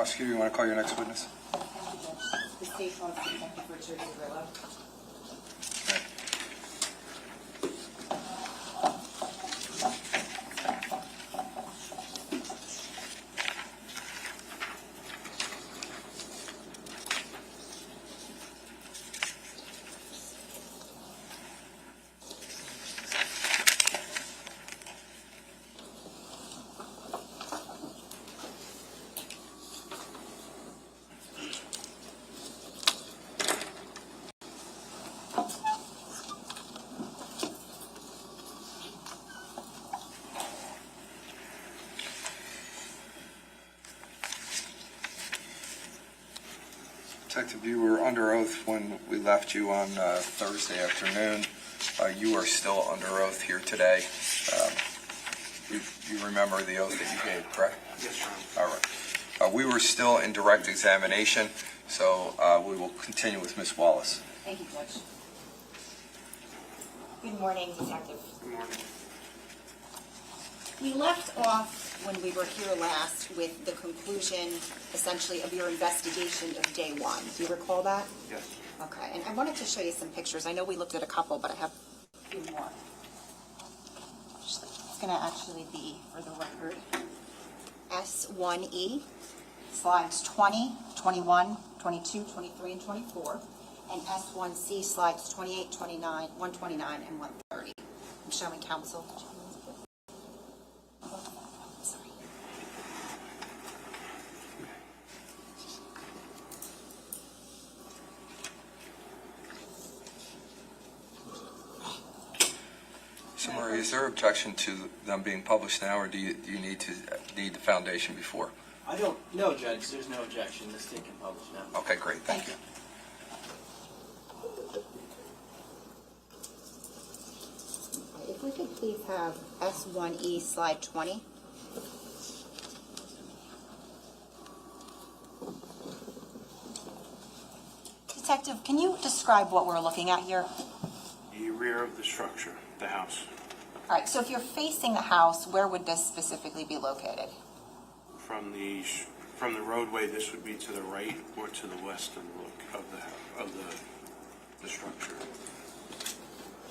Prosecutor, you want to call your next witness? The state calls Detective Richard Cirillo. Okay. Detective, you were under oath when we left you on Thursday afternoon. You are still under oath here today. You remember the oath that you gave, correct? Yes, Your Honor. All right. We were still in direct examination, so we will continue with Ms. Wallace. Thank you, Judge. Good morning, Detective. Good morning. We left off when we were here last with the conclusion, essentially, of your investigation of day one. Do you recall that? Yes. Okay, and I wanted to show you some pictures. I know we looked at a couple, but I have a few more. It's going to actually be, for the record, S1E, slides 20, 21, 22, 23, and 24, and S1C, slides 28, 29, 129, and 130. I'm showing counsel. Sorry. So, Marie, is there objection to them being published now, or do you need the foundation before? I don't know, Judge. There's no objection. This thing can publish now. Okay, great. Thank you. If we could please have S1E, slide 20. Detective, can you describe what we're looking at here? The rear of the structure, the house, All right, so if you're facing the house, where would this specifically be located? from the roadway, this would be to the right or to the west of the structure.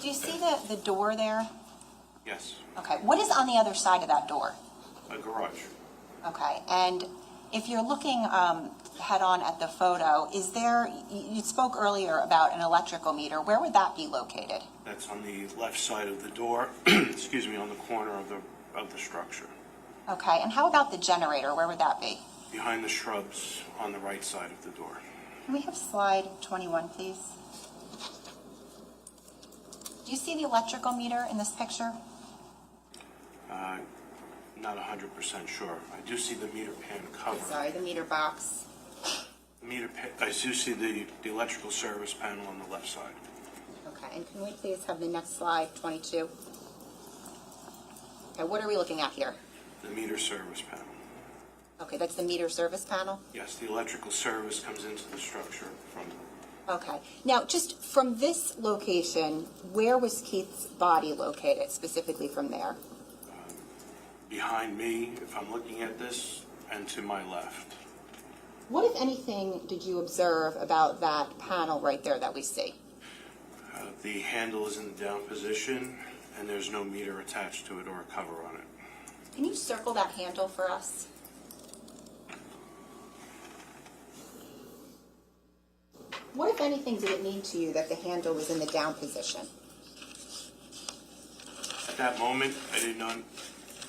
Do you see the door there? Yes, Okay, what is on the other side of that door? a garage. Okay, and if you're looking head-on at the photo, is there, you spoke earlier about an electrical meter. Where would that be located? That's on the left side of the door. Excuse me, on the corner of the structure, Okay, and how about the generator? Where would that be? behind the shrubs on the right side of the door. Can we have slide 21, please? Do you see the electrical meter in this picture? Not 100% sure. I do see the meter pan cover. Sorry, the meter box. I do see the electrical service panel on the left side. Okay, and can we please have the next slide, 22? Okay, what are we looking at here? The meter service panel. Okay, that's the meter service panel? Yes, the electrical service comes into the structure from Okay. Now, just from this location, where was Keith's body located, specifically from there? behind me, if I'm looking at this, and to my left. What, if anything, did you observe about that panel right there that we see? The handle is in the down position, and there's no meter attached to it or a cover on it. Can you circle that handle for us? What, if anything, did it mean to you that the handle was in the down position? At that moment, I did not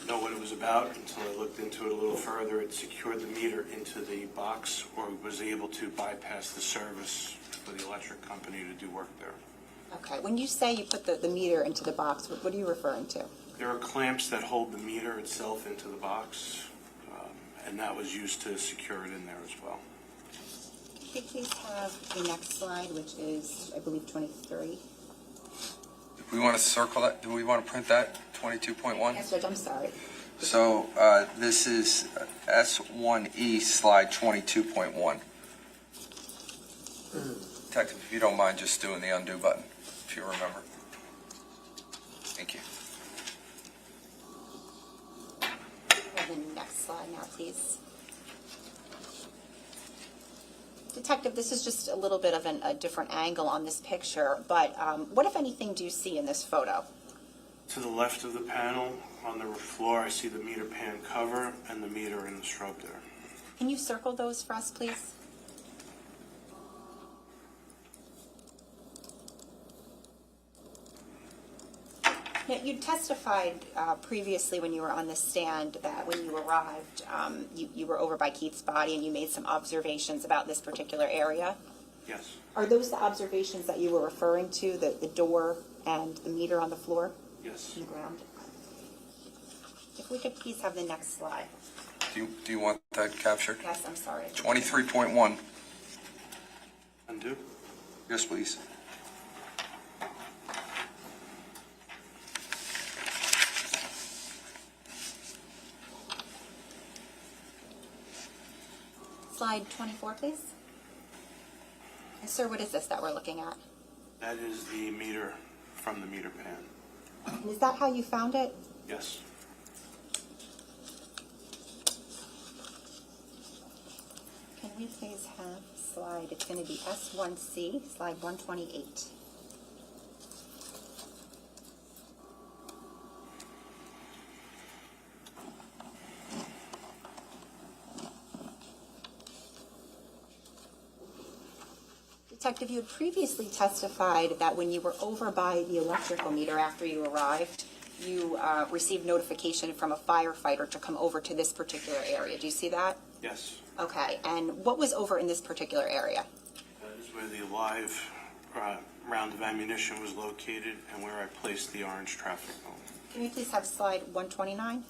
know what it was about until I looked into it a little further. It secured the meter into the box, or was able to bypass the service for the electric company to do work there. Okay. When you say you put the meter into the box, what are you referring to? There are clamps that hold the meter itself into the box, and that was used to secure it in there as well. Could you please have the next slide, which is, I believe, 23? Do we want to circle that? Do we want to print that, 22.1? Yes, Judge, I'm sorry. So this is S1E, slide 22.1. Detective, if you don't mind just doing the undo button, if you remember. Thank you. Have the next slide now, please. Detective, this is just a little bit of a different angle on this picture, but what, if anything, do you see in this photo? To the left of the panel, on the floor, I see the meter pan cover and the meter in the shrub there. Can you circle those for us, please? Now, you testified previously when you were on the stand that when you arrived, you were over by Keith's body and you made some observations about this particular area. Yes. Are those the observations that you were referring to, the door and the meter on the floor? Yes. On the ground? If we could please have the next slide. Do you want that captured? Yes, I'm sorry. 23.1. Undo? Yes, please. Slide 24, please. And sir, what is this that we're looking at? That is the meter from the meter pan. And is that how you found it? Yes. Can we please have slide, it's going to be S1C, slide 128. Detective, you had previously testified that when you were over by the electrical meter after you arrived, you received notification from a firefighter to come over to this particular area. Do you see that? Yes. Okay, and what was over in this particular area? That is where the live round of ammunition was located and where I placed the orange traffic cone. Can we please have slide 129?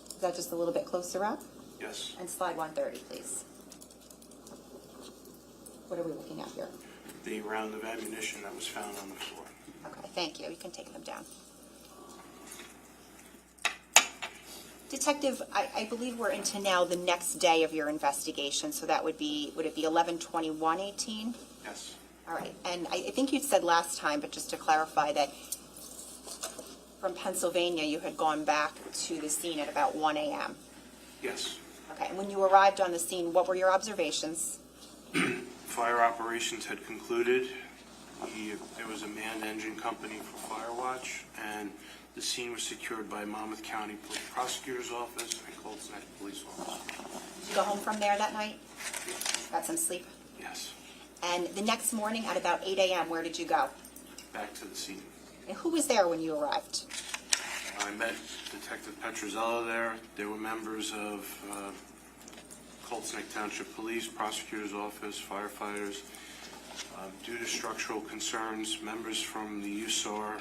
Is that just a little bit closer up? Yes. And slide 130, please. What are we looking at here? The round of ammunition that was found on the floor. Okay, thank you. You can take them down. Detective, I believe we're into now the next day of your investigation, so that would it be 11/21/18? Yes. All right, and I think you'd said last time, but just to clarify, that from Pennsylvania you had gone back to the scene at about 1 a.m. Yes. Okay, and when you arrived on the scene, what were your observations? Fire operations had concluded. There was a manned engine company for fire watch, and the scene was secured by Monmouth County Prosecutor's Office and Colts Neck Police Office. Did you go home from there that night? Got some sleep? Yes. And the next morning at about 8 a.m., where did you go? Back to the scene. And who was there when you arrived? I met Detective Petrozello there. There were members of Colts Neck Township Police, Prosecutor's Office, firefighters. Due to structural concerns, members from the USAR,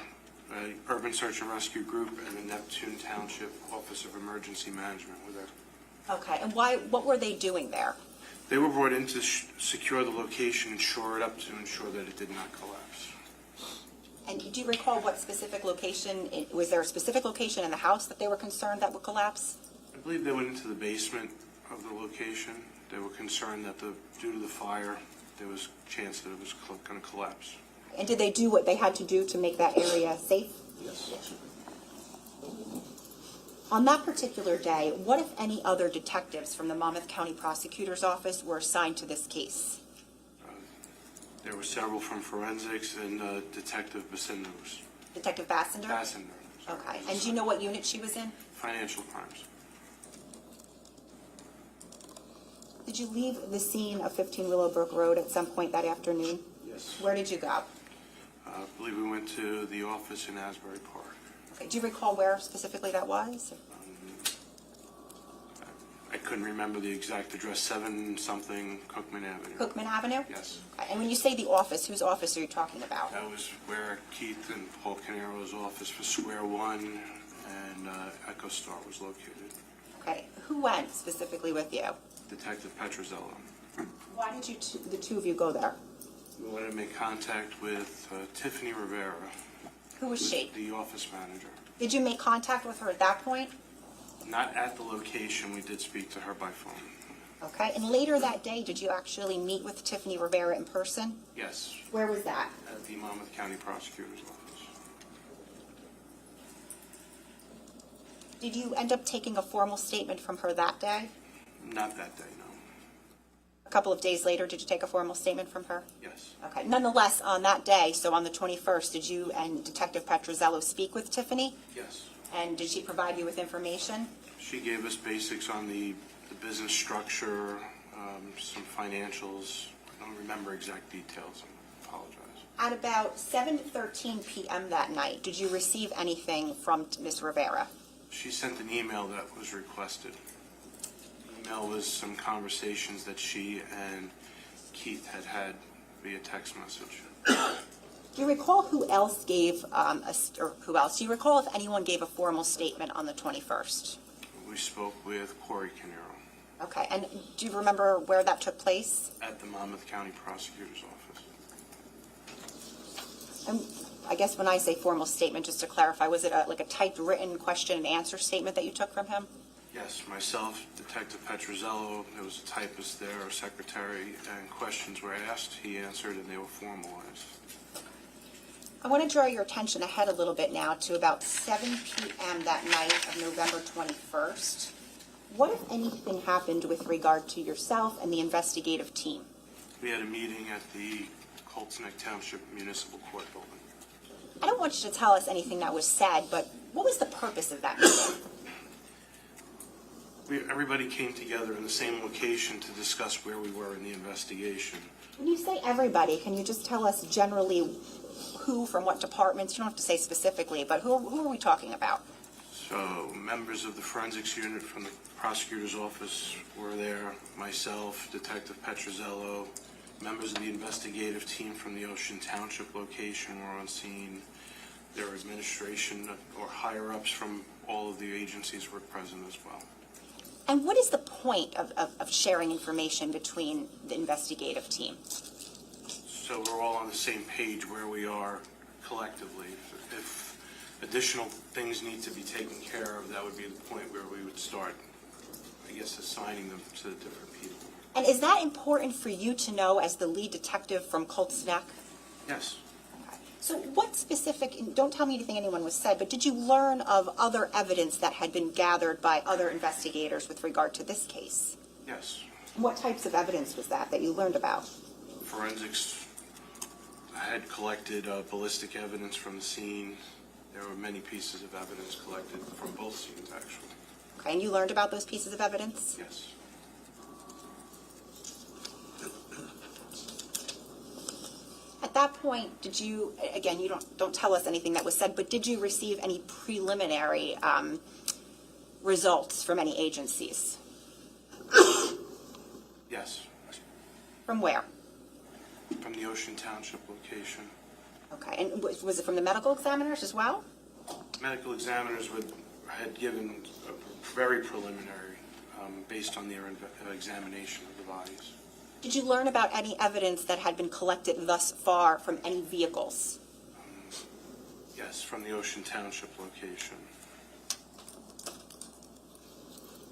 Urban Search and Rescue Group, and the Neptune Township Office of Emergency Management were there. Okay, and what were they doing there? They were brought in to secure the location and shore it up to ensure that it did not collapse. And do you recall what specific location, was there a specific location in the house that they were concerned that would collapse? I believe they went into the basement of the location. They were concerned that due to the fire, there was a chance that it was going to collapse. And did they do what they had to do to make that area safe? Yes. On that particular day, what, if any, other detectives from the Monmouth County Prosecutor's Office were assigned to this case? There were several from forensics and Detective Basindos. Detective Bassender? Bassender. Sorry. Okay, and do you know what unit she was in? Financial crimes. Did you leave the scene of 15 Willowbrook Road at some point that afternoon? Yes. Where did you go? I believe we went to the office in Asbury Park. Okay, do you recall where specifically that was? I couldn't remember the exact address, 7-something Cookman Avenue. Cookman Avenue? Yes. Okay, and when you say the office, whose office are you talking about? That was where Keith and Paul Caneiro's office for Square One and Echo Star was located. Okay, who went specifically with you? Detective Petrozello. Why did you the two of you go there? We wanted to make contact with Tiffany Rivera. Who was she? The office manager. Did you make contact with her at that point? Not at the location. We did speak to her by phone. Okay, and later that day, did you actually meet with Tiffany Rivera in person? Yes. Where was that? At the Monmouth County Prosecutor's Office. Did you end up taking a formal statement from her that day? Not that day, no. A couple of days later, did you take a formal statement from her? Yes. Okay. Nonetheless, on that day, so on the 21st, did you and Detective Petrozello speak with Tiffany? Yes. And did she provide you with information? She gave us basics on the business structure, some financials. I don't remember exact details. I apologize. At about 7:13 p.m. that night, did you receive anything from Ms. Rivera? She sent an email that was requested. The email was some conversations that she and Keith had via text message. Do you recall who else gave, do you recall if anyone gave a formal statement on the 21st? We spoke with Corey Caneiro Okay, and do you remember where that took place? at the Monmouth County Prosecutor's Office. And I guess when I say formal statement, just to clarify, was it like a typed written question and answer statement that you took from him? Yes, myself, Detective Petrozello, there was a typist there, a secretary, and questions were asked. He answered, and they were formalized. I want to draw your attention ahead a little bit now to about 7 p.m. that night of November 21st. What, if anything, happened with regard to yourself and the investigative team? We had a meeting at the Colts Neck Township Municipal Court building. I don't want you to tell us anything that was said, but what was the purpose of that meeting? Everybody came together in the same location to discuss where we were in the investigation. When you say everybody, can you just tell us generally who from what departments? You don't have to say specifically, but who are we talking about? So members of the forensics unit from the prosecutor's office were there, myself, Detective Petrozello, members of the investigative team from the Ocean Township location were on scene. Their administration or higher-ups from all of the agencies were present as well. And what is the point of sharing information between the investigative team? So we're all on the same page where we are collectively. If additional things need to be taken care of, that would be the point where we would start, I guess, assigning them to the different people. And is that important for you to know as the lead detective from Colts Neck? Yes. So what specific, and don't tell me anything anyone was said, but did you learn of other evidence that had been gathered by other investigators with regard to this case? Yes. What types of evidence was that you learned about? Forensics had collected ballistic evidence from the scene. There were many pieces of evidence collected from both scenes, actually. Okay, and you learned about those pieces of evidence? Yes. At that point, did you, again, you don't tell us anything that was said, but did you receive any preliminary results from any agencies? Yes. From where? From the Ocean Township location. Okay, and was it from the medical examiners as well? Medical examiners had given a very preliminary based on their examination of the bodies. Did you learn about any evidence that had been collected thus far from any vehicles? Yes, from the Ocean Township location.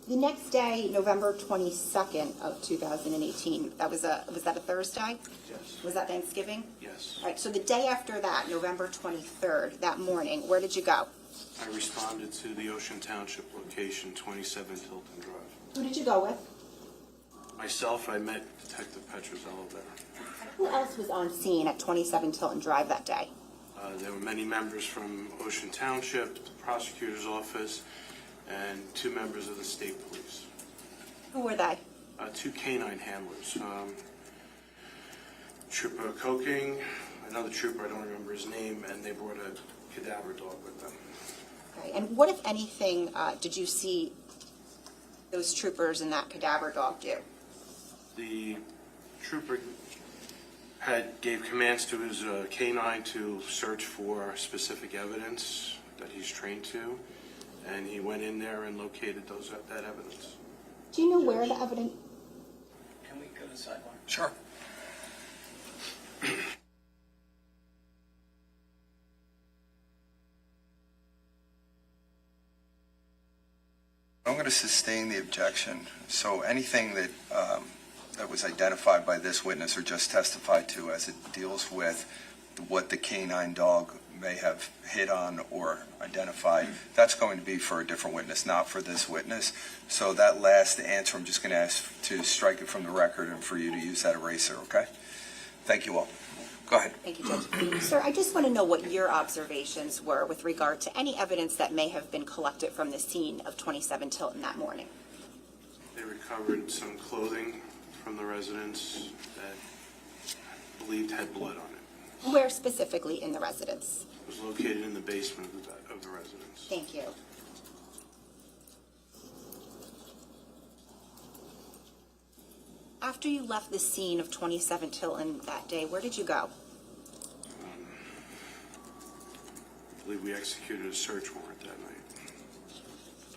The next day, November 22nd of 2018, was that a Thursday? Yes. Was that Thanksgiving? Yes. All right, so the day after that, November 23rd, that morning, where did you go? I responded to the Ocean Township location, 27 Tilton Drive. Who did you go with? Myself, I met Detective Petrozello there. Who else was on scene at 27 Tilton Drive that day? There were many members from Ocean Township, the prosecutor's office, and 2 members of the state police. Who were they? 2 canine handlers. Trooper Coking, another trooper, I don't remember his name, and they brought a cadaver dog with them. Okay, and what, if anything, did you see those troopers and that cadaver dog do? The trooper gave commands to his canine to search for specific evidence that he's trained to, and he went in there and located that evidence. Do you know where the evidence? Can we go to the sidebar? Sure. I'm going to sustain the objection. So anything that that was identified by this witness or just testified to as it deals with what the canine dog may have hit on or identified, that's going to be for a different witness, not for this witness. So that last answer, I'm just going to ask to strike it from the record and for you to use that eraser, okay? Thank you all. Go ahead. Thank you, Judge. Sir, I just want to know what your observations were with regard to any evidence that may have been collected from the scene of 27 Tilton that morning. They recovered some clothing from the residence that believed had blood on it. Where specifically in the residence? It was located in the basement of the residence. Thank you. After you left the scene of 27 Tilton that day, where did you go? I believe we executed a search warrant that night.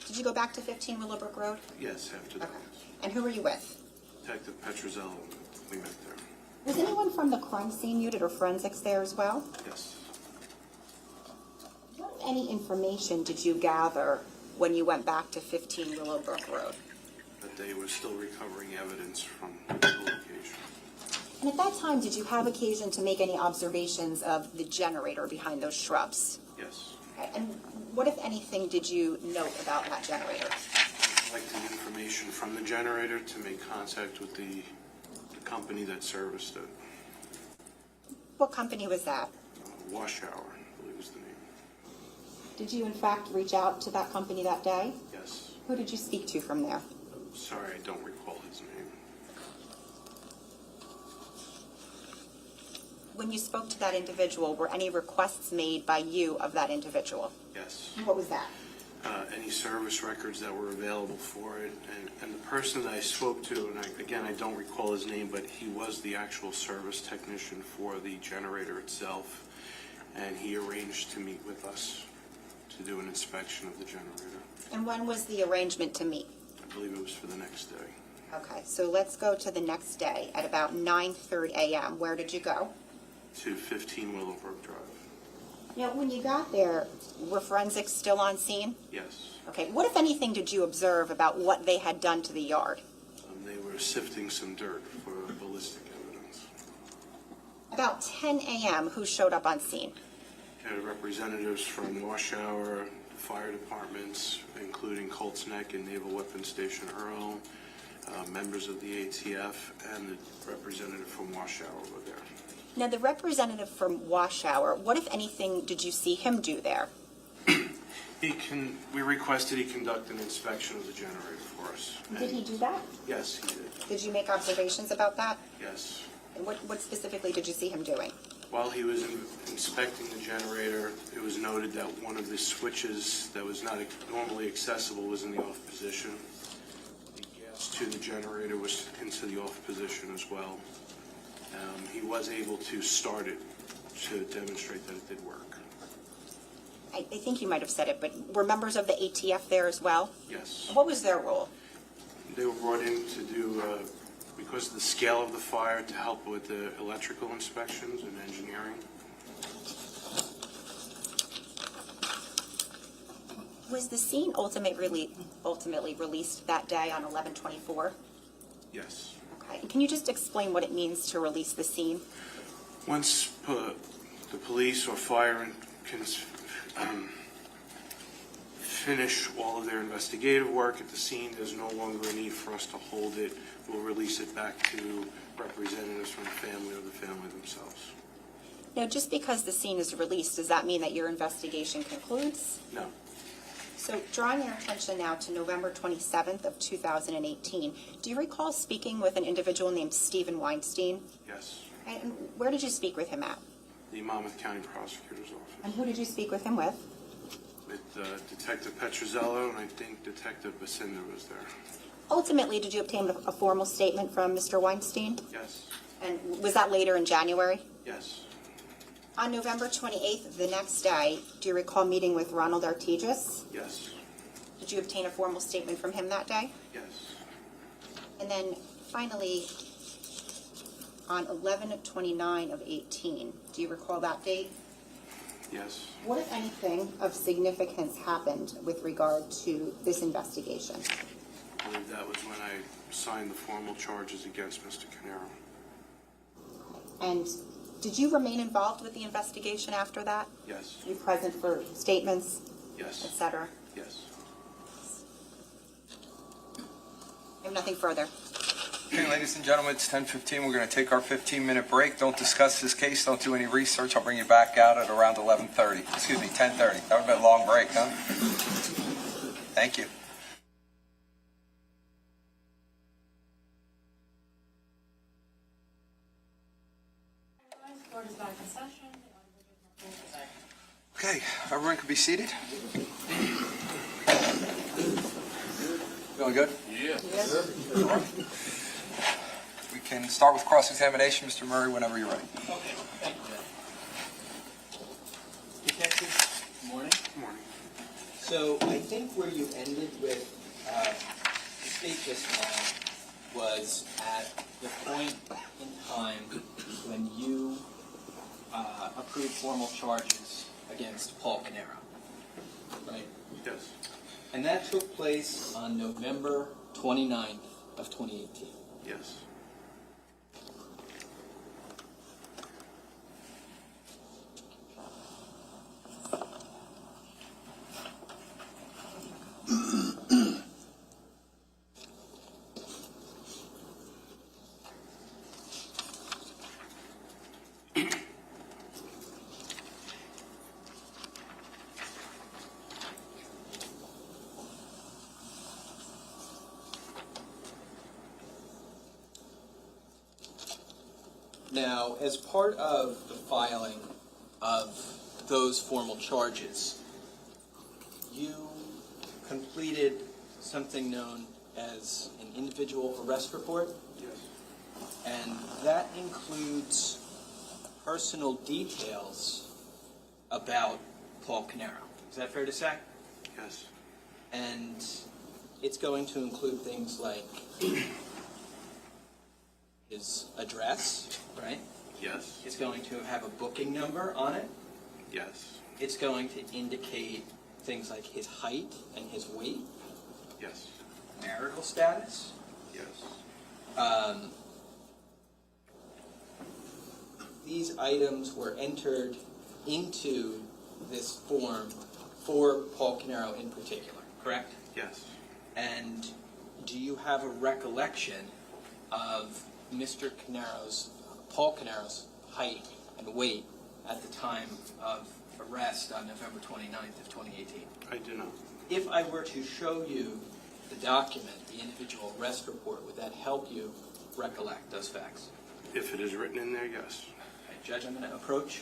Did you go back to 15 Willowbrook Road? Yes, after that. Okay. And who were you with? Detective Petrozello, we met there. Was anyone from the crime scene unit or forensics there as well? Yes. What, if any, information did you gather when you went back to 15 Willowbrook Road? That they were still recovering evidence from the location. And at that time, did you have occasion to make any observations of the generator behind those shrubs? Yes. Okay. And what, if anything, did you note about that generator? I collected information from the generator to make contact with the company that serviced it. What company was that? Wash Hour, I believe was the name. Did you, in fact, reach out to that company that day? Yes. Who did you speak to from there? Sorry, I don't recall his name. When you spoke to that individual, were any requests made by you of that individual? Yes. What was that? Any service records that were available for it. And the person that I spoke to, and I don't recall his name, but he was the actual service technician for the generator itself. And he arranged to meet with us to do an inspection of the generator. And when was the arrangement to meet? I believe it was for the next day. Okay, so let's go to the next day at about 9:30 a.m. Where did you go? To 15 Willowbrook Drive. Now, when you got there, were forensics still on scene? Yes. Okay, what, if anything, did you observe about what they had done to the yard? They were sifting some dirt for ballistic evidence. About 10 a.m., who showed up on scene? Representatives from Wash Hour, fire departments, including Colts Neck and Naval Weapons Station Earl, members of the ATF, and the representative from Wash Hour were there. Now, the representative from Wash Hour, what, if anything, did you see him do there? We requested he conduct an inspection of the generator for us. Did he do that? Yes, he did. Did you make observations about that? Yes. And what specifically did you see him doing? While he was inspecting the generator, it was noted that one of the switches that was not normally accessible was in the off position. The gas to the generator was into the off position as well. He was able to start it to demonstrate that it did work. I think you might have said it, but were members of the ATF there as well? Yes. What was their role? They were brought in to do, because of the scale of the fire, to help with the electrical inspections and engineering. Was the scene ultimately released that day on 11/24? Yes. Okay. And can you just explain what it means to release the scene? Once the police or fire can finish all of their investigative work at the scene, there's no longer a need for us to hold it. We'll release it back to representatives from the family or the family themselves. Now, just because the scene is released, does that mean that your investigation concludes? No. So, drawing your attention now to November 27th of 2018, do you recall speaking with an individual named Stephen Weinstein? Yes. And where did you speak with him at? The Monmouth County Prosecutor's Office. And who did you speak with him with? With Detective Petrozello, and I think Detective Basinda was there. Ultimately, did you obtain a formal statement from Mr. Weinstein? Yes. And was that later in January? Yes. On November 28th, the next day, do you recall meeting with Ronald Artigas? Yes. Did you obtain a formal statement from him that day? Yes. And then finally, on 11/29 of 18, do you recall that date? Yes. What, if anything, of significance happened with regard to this investigation? I believe that was when I signed the formal charges against Mr. Caneiro. And Did you remain involved with the investigation after that? Yes, You present for statements, yes, etc.? yes. I have nothing further. Okay, ladies and gentlemen, it's 10:15. We're going to take our 15-minute break. Don't discuss this case. Don't do any research. I'll bring you back out at around 11:30. Excuse me, 10:30. That would have been a long break, huh? Thank you. Court is back in session. Okay, everyone can be seated. Feeling good? Yeah. We can start with cross-examination. Mr. Murray, whenever you're ready. Okay, thank you, Judge. Detective, good morning. Good morning. So I think where you ended with the state just now was at the point in time when you approved formal charges against Paul Caneiro, right? Yes, And that took place on November 29th of 2018. yes. Now, as part of the filing of those formal charges, you completed something known as an individual arrest report, Yes. and that includes personal details about Paul Caneiro. Is that fair to say? Yes. And it's going to include things like his address, right? Yes. It's going to have a booking number on it. Yes. It's going to indicate things like his height and his weight, Yes. marital status. Yes. These items were entered into this form for Paul Caneiro in particular, correct? Yes. And do you have a recollection of Mr. Caneiro's, Paul Caneiro's height and weight at the time of arrest on November 29th of 2018? I do not. If I were to show you the document, the individual arrest report, would that help you recollect those facts? If it is written in there, yes. Okay, Judge, I'm going to approach.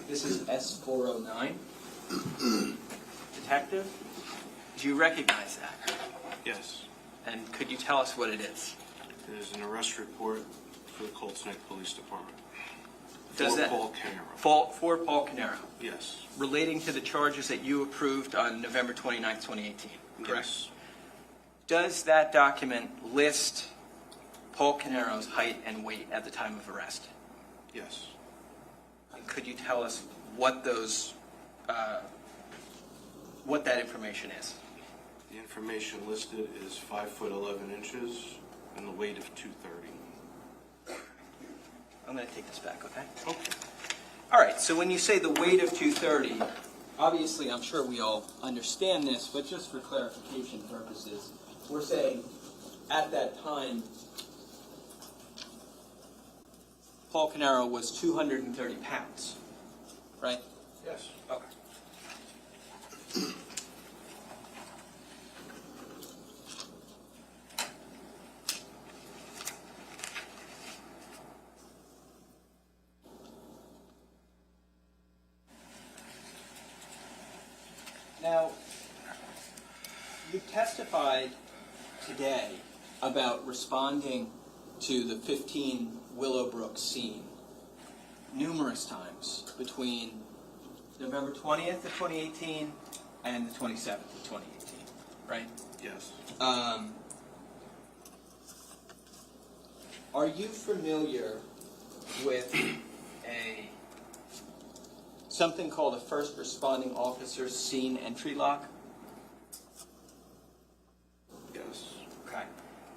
This is S409. Detective, do you recognize that? Yes. And could you tell us what it is? It is an arrest report for the Colts Neck Police Department. Does For that- Paul Caneiro. For Paul Caneiro, Yes. relating to the charges that you approved on November 29th, 2018, correct? Yes. Does that document list Paul Caneiro's height and weight at the time of arrest? Yes. And could you tell us what those, what that information is? The information listed is 5'11" and the weight of 230. I'm going to take this back, okay? Okay. All right, so when you say the weight of 230, obviously I'm sure we all understand this, but just for clarification purposes, we're saying at that time, Paul Caneiro was 230 pounds, right? Yes. Okay. Now, you testified today about responding to the 15 Willowbrook scene numerous times between November 20th of 2018 and the 27th of 2018, right? Yes. Are you familiar with something called a first responding officer's scene entry log? Yes. Okay.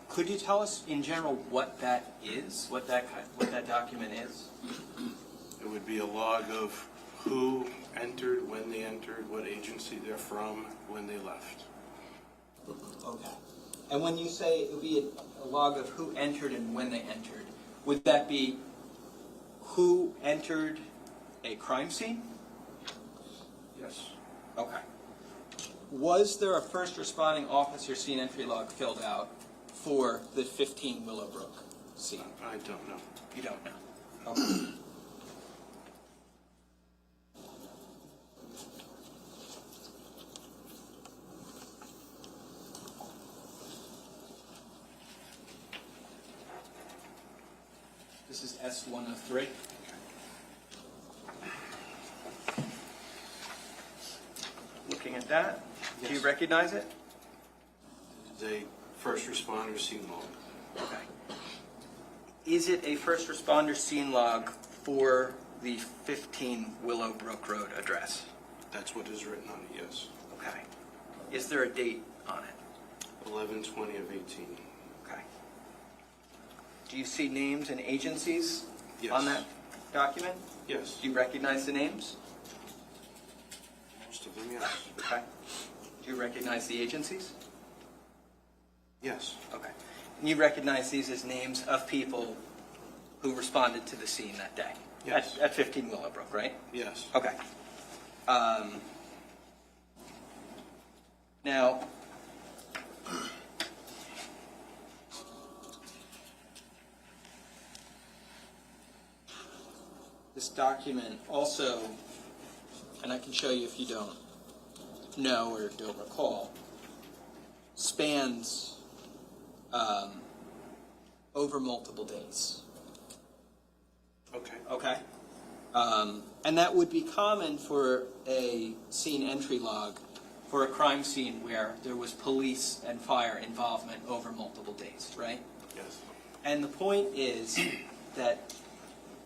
Could you tell us in general what that is, what that document is? It would be a log of who entered, when they entered, what agency they're from, when they left. Okay. And when you say it would be a log of who entered and when they entered, would that be who entered a crime scene? Yes. Okay. Was there a first responding officer scene entry log filled out for the 15 Willowbrook scene? I don't know. You don't know. Okay. This is S103. Looking at that, do you Yes. recognize it? It's a first responder scene log. Okay. Is it a first responder scene log for the 15 Willowbrook Road address? That's what is written on it, yes. Okay. Is there a date on it? 11/20 of 18. Okay. Do you see names and agencies Yes. on that document? Yes. Do you recognize the names? Most of them, yes. Okay. Do you recognize the agencies? Yes. Okay. And you recognize these as names of people who responded to the scene that day? Yes. At 15 Willowbrook, right? Yes. Okay. Now, this document also, and I can show you if you don't know or don't recall, spans over multiple days. Okay. Okay. And that would be common for a scene entry log for a crime scene where there was police and fire involvement over multiple days, right? Yes. And the point is that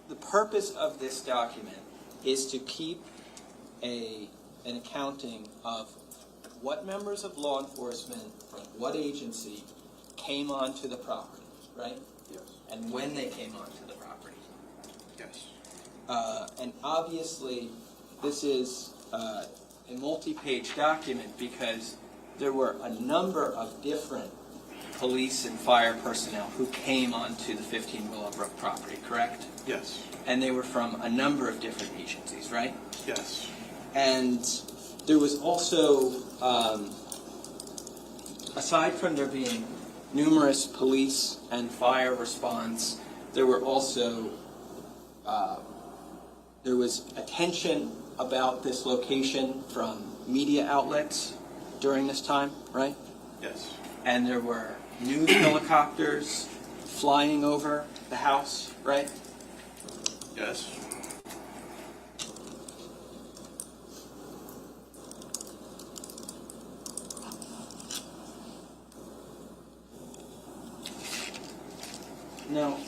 the purpose of this document is to keep an accounting of what members of law enforcement from what agency came onto the property, right? Yes. And when they came onto the property. Yes. And obviously, this is a multi-page document because there were a number of different police and fire personnel who came onto the 15 Willowbrook property, correct? Yes. And they were from a number of different agencies, right? Yes. And there was also, aside from there being numerous police and fire response, there were also there was attention about this location from media outlets during this time, right? Yes. And there were news helicopters flying over the house, right? Yes. No.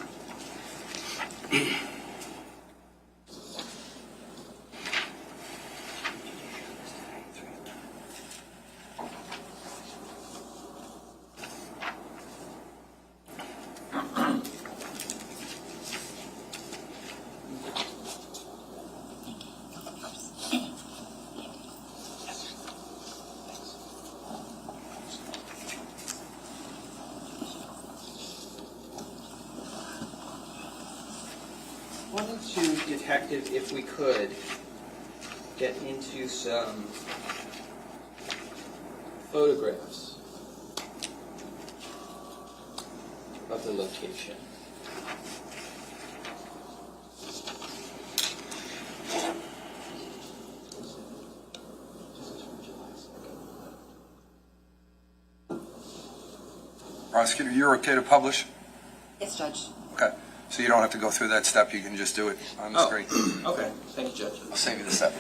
Wanted to, detective, if we could, get into some photographs of the location. Prosecutor, you're okay to publish? Yes, Judge. Okay. So you don't have to go through that step, you can just do it on the screen. Okay. Thank you, Judge. I'll save you the step.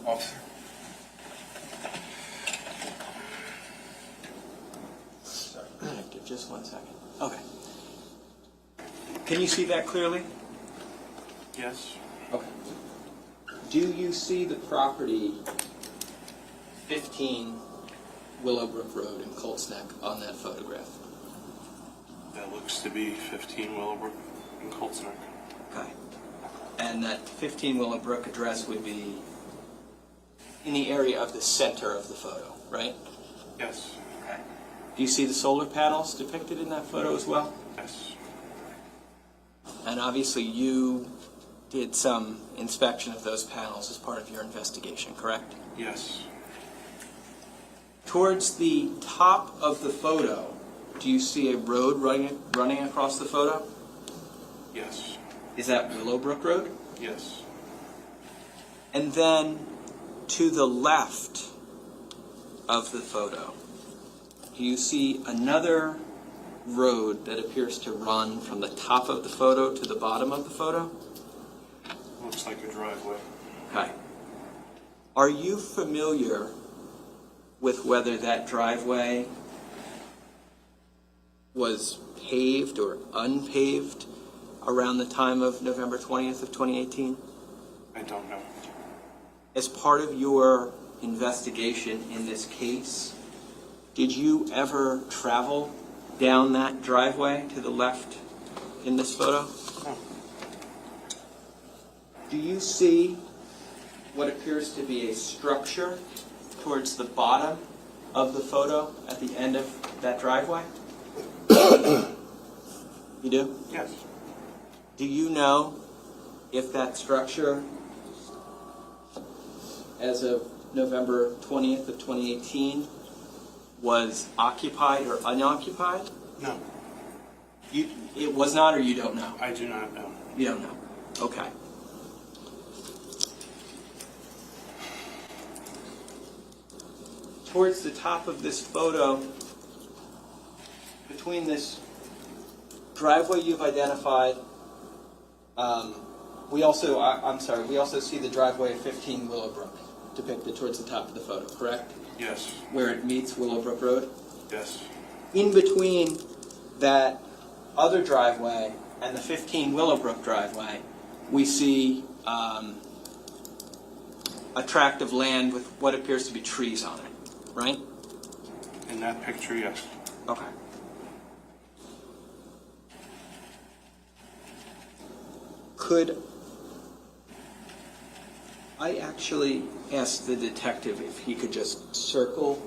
Officer. Sorry, detective, just 1 second. Okay. Can you see that clearly? Yes, Okay. Do you see the property 15 Willowbrook Road in Colts Neck on that photograph? that looks to be 15 Willowbrook in Colts Neck. Okay. And that 15 Willowbrook address would be in the area of the center of the photo, right? Yes, Okay. Do you see the solar panels depicted in that photo as well? yes, And obviously you did some inspection of those panels as part of your investigation, correct? yes, Towards the top of the photo, do you see a road running across the photo? yes, Is that Willowbrook Road? yes, And then to the left of the photo, do you see another road that appears to run from the top of the photo to the bottom of the photo? looks like a driveway. Okay. Are you familiar with whether that driveway was paved or unpaved around the time of November 20th of 2018? I don't know. As part of your investigation in this case, did you ever travel down that driveway to the left in this photo? No. Do you see what appears to be a structure towards the bottom of the photo at the end of that driveway? You do? Yes, Do you know if that structure, as of November 20th of 2018, was occupied or unoccupied? no, It was not, or you don't know? I do not know. You don't know. Okay. Towards the top of this photo, between this driveway you've identified, we also see the driveway of 15 Willowbrook depicted towards the top of the photo, correct? Yes, Where it meets Willowbrook Road. yes, In between that other driveway and the 15 Willowbrook driveway, we see a tract of land with what appears to be trees on it, right? in that picture, yes. Okay. Could I actually ask the detective if he could just circle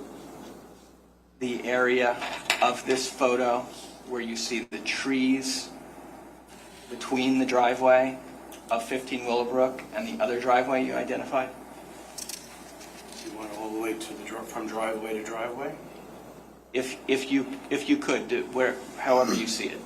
the area of this photo where you see the trees between the driveway of 15 Willowbrook and the other driveway you identified? You want all the way to from driveway to driveway? If you could, however you see it.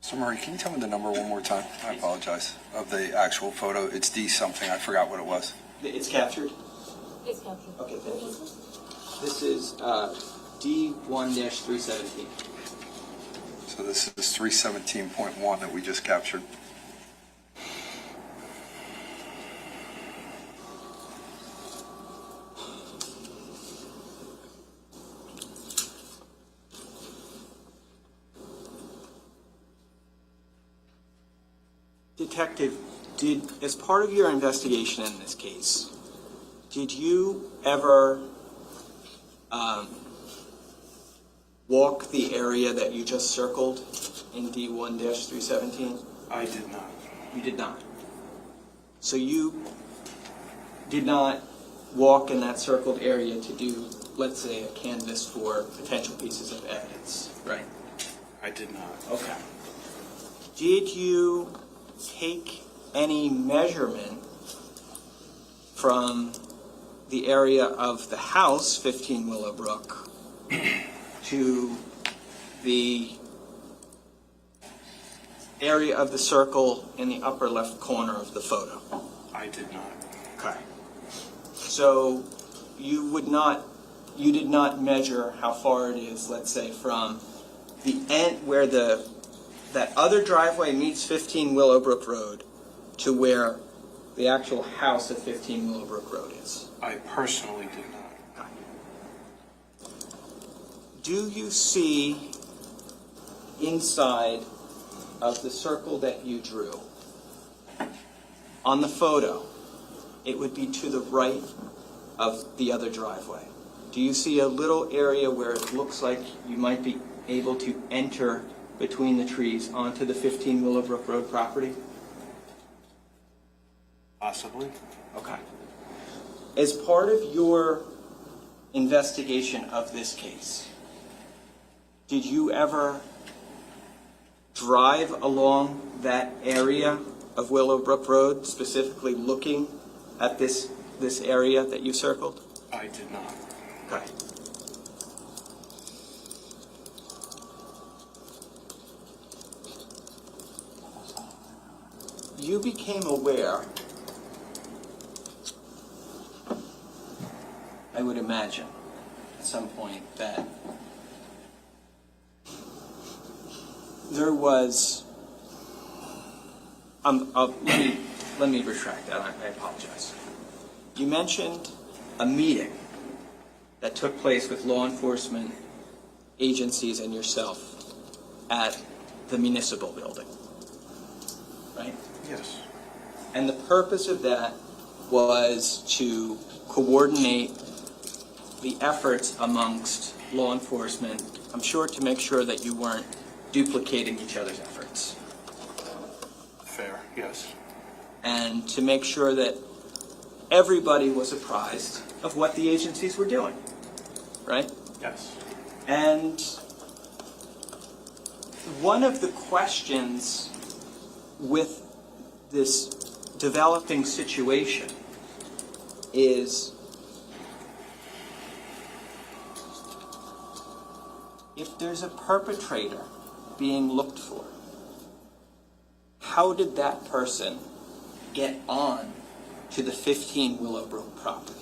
So Murray, can you tell me the number one more time? I apologize. Of the actual photo, it's D something. I forgot what it was. It's captured? It's captured. Okay, thank you. This is D1-317. So this is 317.1 that we just captured. Detective, as part of your investigation in this case, did you ever walk the area that you just circled in D1-317? I did not. You did not. So you did not walk in that circled area to do, let's say, a canvass for potential pieces of evidence, right? I did not. Okay. Did you take any measurement from the area of the house, 15 Willowbrook, to the area of the circle in the upper left corner of the photo? I did not. Okay. So you you did not measure how far it is, let's say, from the end where that other driveway meets 15 Willowbrook Road to where the actual house at 15 Willowbrook Road is? I personally did not. Do you see inside of the circle that you drew? On the photo, it would be to the right of the other driveway. Do you see a little area where it looks like you might be able to enter between the trees onto the 15 Willowbrook Road property? Possibly. Okay. As part of your investigation of this case, did you ever drive along that area of Willowbrook Road, specifically looking at this area that you circled? I did not. Okay. You became aware, I would imagine, at some point that there was, let me retract that, I apologize. You mentioned a meeting that took place with law enforcement agencies and yourself at the municipal building, right? Yes. And the purpose of that was to coordinate the efforts amongst law enforcement, I'm sure to make sure that you weren't duplicating each other's efforts. Fair, yes. And to make sure that everybody was apprised of what the agencies were doing, right? Yes. And one of the questions with this developing situation is, if there's a perpetrator being looked for, how did that person get on to the 15 Willowbrook property?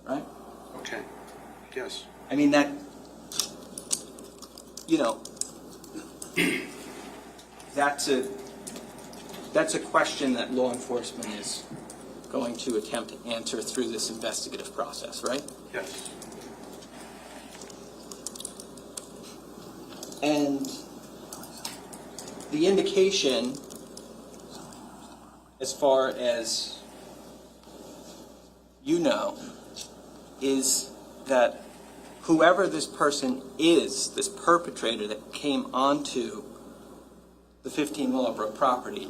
Right? Okay. Yes. I mean, that, that's a question that law enforcement is going to attempt to answer through this investigative process, right? Yes. And the indication, as far as you know, is that whoever this person is, this perpetrator that came onto the 15 Willowbrook property,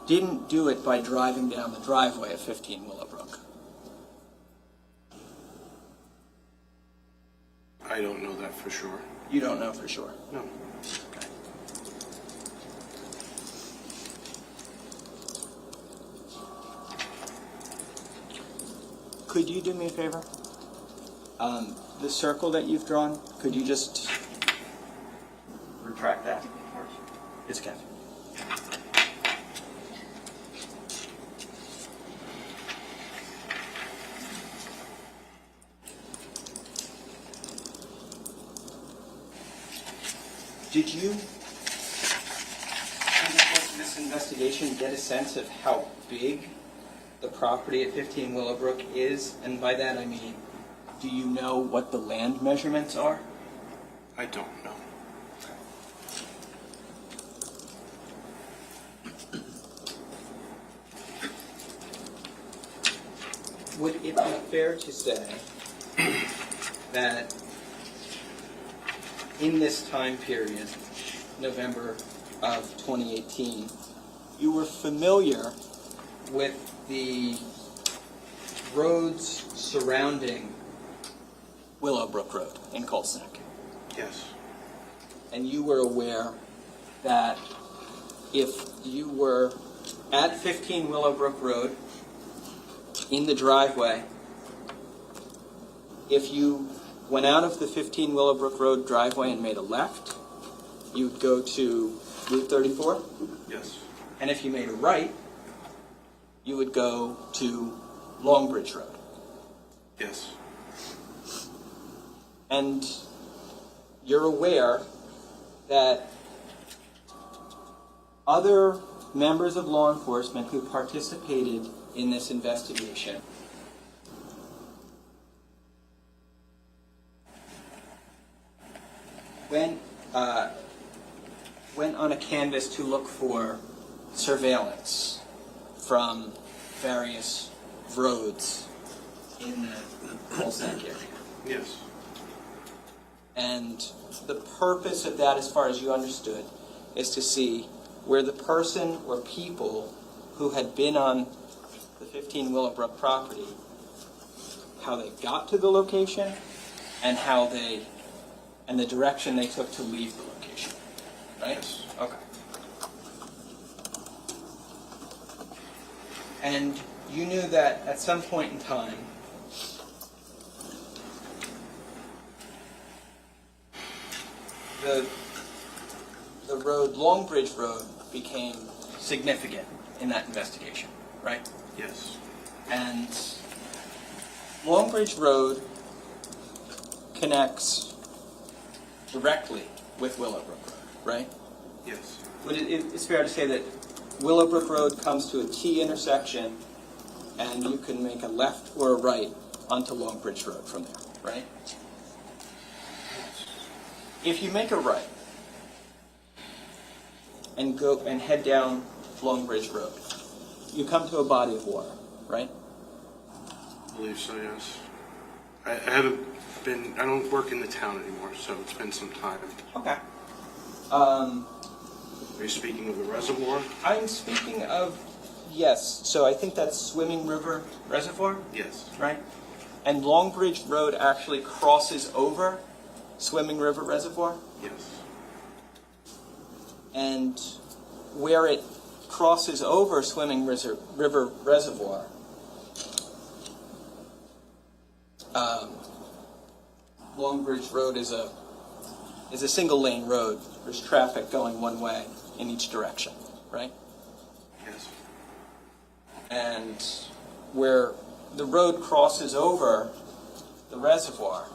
didn't do it by driving down the driveway of 15 Willowbrook. I don't know that for sure. You don't know for sure. No. Okay. Could you do me a favor? The circle that you've drawn, could you just retract that? It's okay. Did you, in the course of this investigation, get a sense of how big the property at 15 Willowbrook is? And by that I mean, do you know what the land measurements are? I don't know. Would it be fair to say that in this time period, November of 2018, you were familiar with the roads surrounding Willowbrook Road in Colts Neck? Yes. And you were aware that if you were at 15 Willowbrook Road in the driveway, if you went out of the 15 Willowbrook Road driveway and made a left, you'd go to Route 34. Yes. And if you made a right, you would go to Longbridge Road. Yes. And you're aware that other members of law enforcement who participated in this investigation went on a canvas to look for surveillance from various roads in the Colts Neck area. Yes. And the purpose of that, as far as you understood, is to see where the person or people who had been on the 15 Willowbrook property, how they got to the location, and and the direction they took to leave the location. Right? Yes. Okay. And you knew that at some point in time, the road, Longbridge Road, became significant in that investigation, right? Yes. And Longbridge Road connects directly with Willowbrook Road, right? Yes. But it's fair to say that Willowbrook Road comes to a T intersection, and you can make a left or a right onto Longbridge Road from there, right? If you make a right and go and head down Longbridge Road, you come to a body of water, right? I believe so, yes. I don't work in the town anymore, so it's been some time. Okay. Are you speaking of the reservoir? I'm speaking of, yes, so I think that's Swimming River Reservoir, Yes. right? And Longbridge Road actually crosses over Swimming River Reservoir, Yes. and where it crosses over Swimming River Reservoir, Longbridge Road is a single lane road. There's traffic going one way in each direction, right? Yes. And where the road crosses over the reservoir,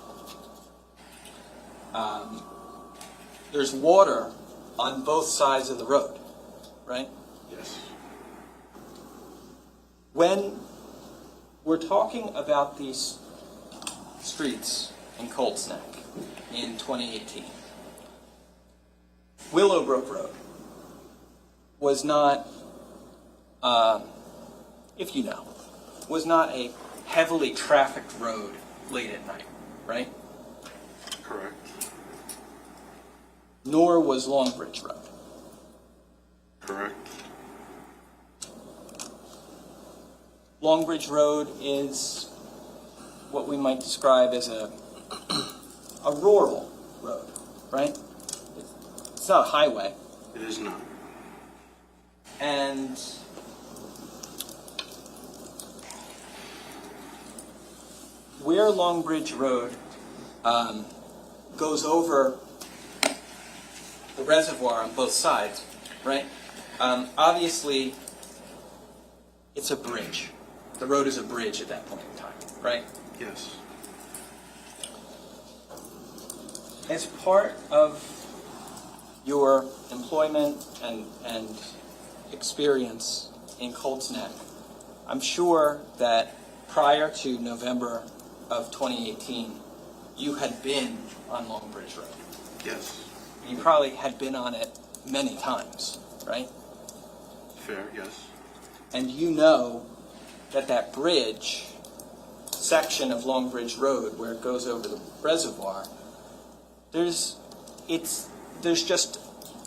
there's water on both sides of the road, right? Yes. When we're talking about these streets in Colts Neck in 2018, Willowbrook Road was not, if you know, was not a heavily trafficked road late at night, right? Correct. Nor was Longbridge Road. Correct. Longbridge Road is what we might describe as a rural road, right? It's not a highway. It is not. And where Longbridge Road goes over the reservoir on both sides, right? Obviously, it's a bridge. The road is a bridge at that point in time, right? Yes. As part of your employment and experience in Colts Neck, I'm sure that prior to November of 2018, you had been on Longbridge Road. Yes. You probably had been on it many times, right? Fair, yes. And you know that that bridge section of Longbridge Road where it goes over the reservoir, there's just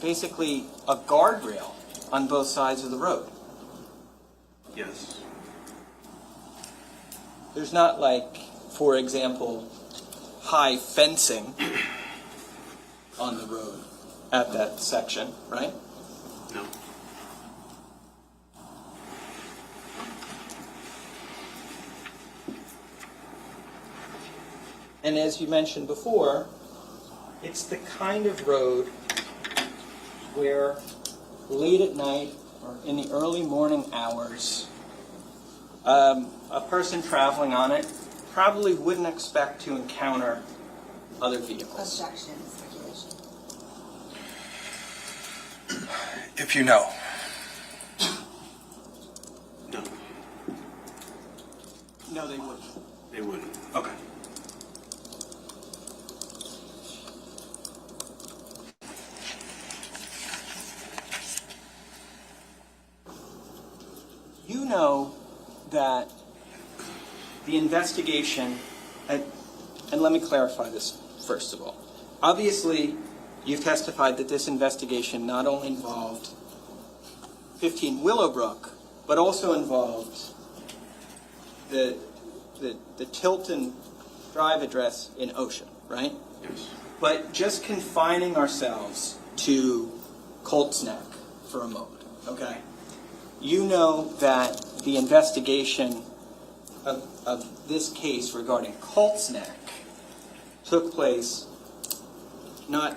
basically a guardrail on both sides of the road. Yes. There's not like, for example, high fencing on the road at that section, right? No. And as you mentioned before, it's the kind of road where late at night or in the early morning hours, a person traveling on it probably wouldn't expect to encounter other vehicles. Objection, speculation. If you know. No, No, they wouldn't. they wouldn't. Okay. You know that the investigation, and let me clarify this first of all. Obviously, you've testified that this investigation not only involved 15 Willowbrook, but also involved the Tilton Drive address in Ocean, right? Yes. But just confining ourselves to Colts Neck for a moment, okay? You know that the investigation of this case regarding Colts Neck took place not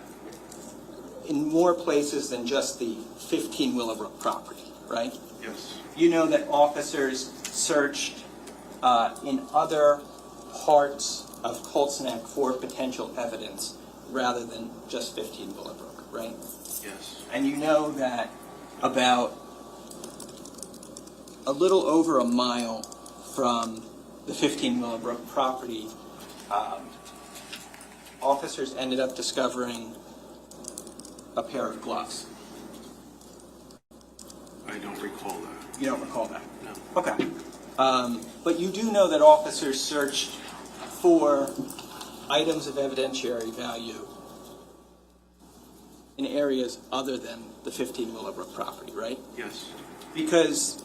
in more places than just the 15 Willowbrook property, right? Yes. You know that officers searched in other parts of Colts Neck for potential evidence rather than just 15 Willowbrook, right? Yes. And you know that about a little over a mile from the 15 Willowbrook property, officers ended up discovering a pair of gloves. I don't recall that. You don't recall that? No. Okay. But you do know that officers searched for items of evidentiary value in areas other than the 15 Willowbrook property, right? Yes. Because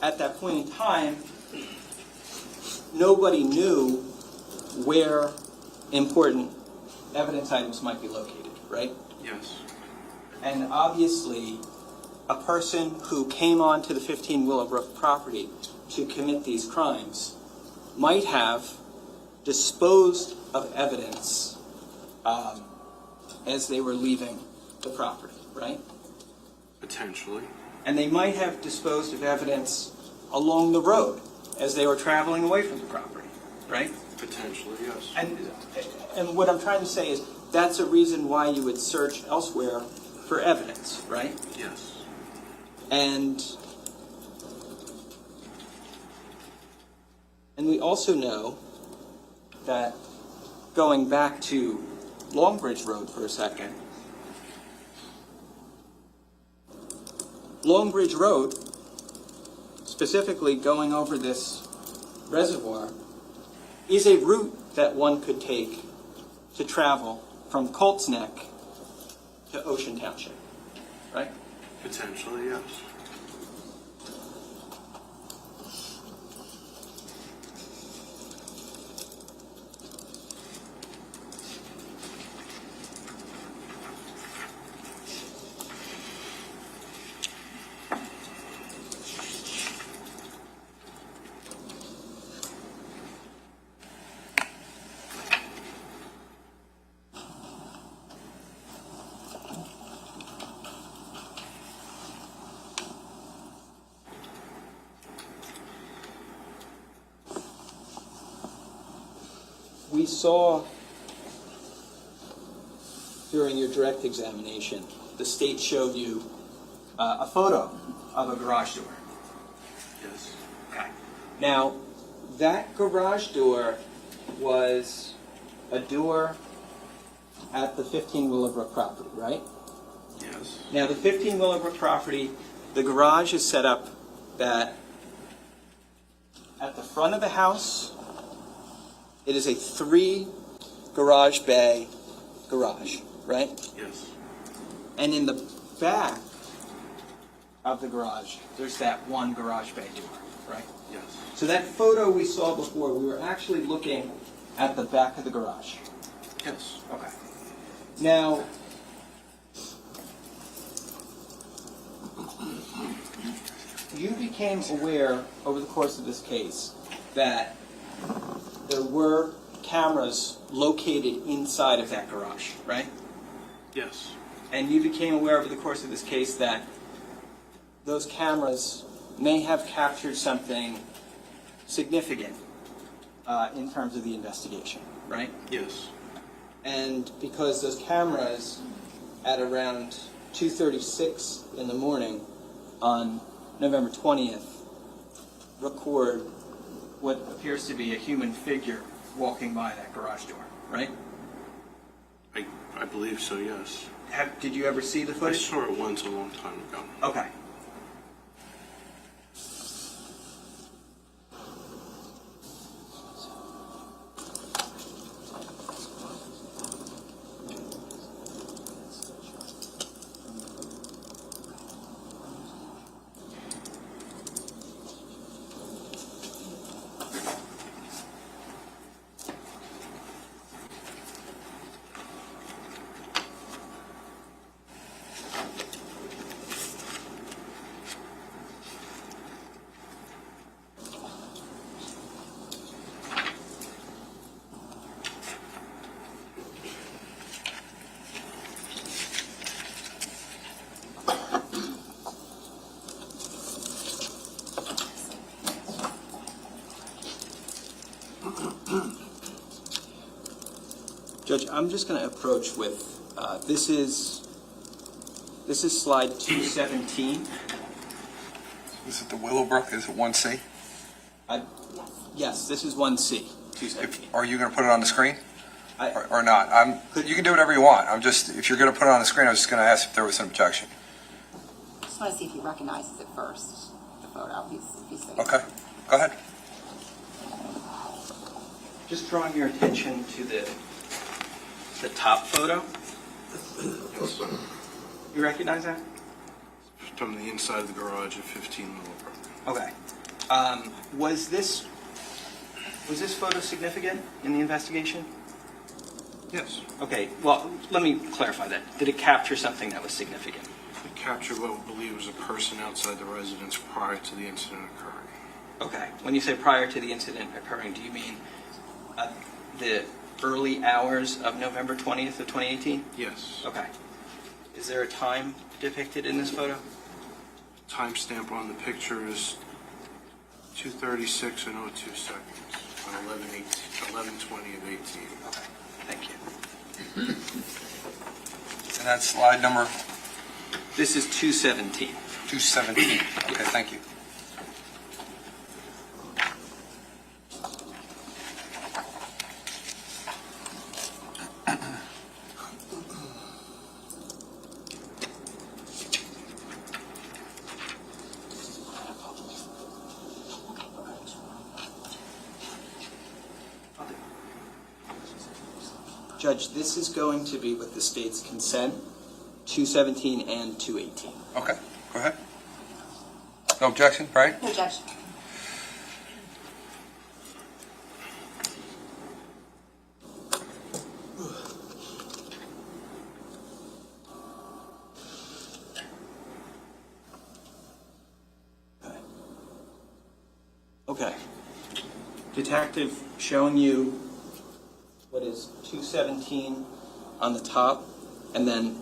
at that point in time, nobody knew where important evidence items might be located, right? Yes. And obviously, a person who came onto the 15 Willowbrook property to commit these crimes might have disposed of evidence as they were leaving the property, right? Potentially. And they might have disposed of evidence along the road as they were traveling away from the property, right? Potentially, yes. And what I'm trying to say is that's a reason why you would search elsewhere for evidence, right? Yes. And we also know that, going back to Longbridge Road for a second, Longbridge Road, specifically going over this reservoir, is a route that one could take to travel from Colts Neck to Ocean Township, right? Potentially, yes. We saw during your direct examination, the state showed you a photo of a garage door. Yes. Okay. Now, that garage door was a door at the 15 Willowbrook property, right? Yes. Now, the 15 Willowbrook property, the garage is set up that at the front of the house, it is a 3 garage bay garage, right? Yes. And in the back of the garage, there's that 1 garage bay door, right? Yes. So that photo we saw before, we were actually looking at the back of the garage. Yes. Okay. Now, you became aware over the course of this case that there were cameras located inside of that garage, right? Yes. And you became aware over the course of this case that those cameras may have captured something significant in terms of the investigation, right? Yes. And because those cameras at around 2:36 in the morning on November 20th record what appears to be a human figure walking by that garage door, right? I believe so, yes. Did you ever see the I footage? saw it once a long time ago. Okay. Judge, I'm just going to approach with, this is slide 217. Is it the Willowbrook? Is it 1C? Yes, this is 1C, 217. Are you going to put it on the screen I- or not? You can do whatever you want. If you're going to put it on the screen, I was just going to ask if there was an objection. I just want to see if he recognizes it first, the photo. He's sitting. Okay, go ahead. Just drawing your attention to the top photo. Yes. You recognize that? From the inside of the garage at 15 Willowbrook. Okay. Was this photo significant in the investigation? Yes. Okay, well, let me clarify that. Did it capture something that was significant? We captured what we believe was a person outside the residence prior to the incident occurring. Okay. When you say prior to the incident occurring, do you mean the early hours of November 20th of 2018? Yes. Okay. Is there a time depicted in this photo? Timestamp on the picture is 2:36 and 02 seconds on 11/20 of 18. Okay, thank you. And that's slide number This is 217. 217. Okay, thank you. Judge, this is going to be with the state's consent, 217 and 218. Okay, go ahead. No objection, right? No, Judge. Okay. Detective showing you what is 217 on the top, and then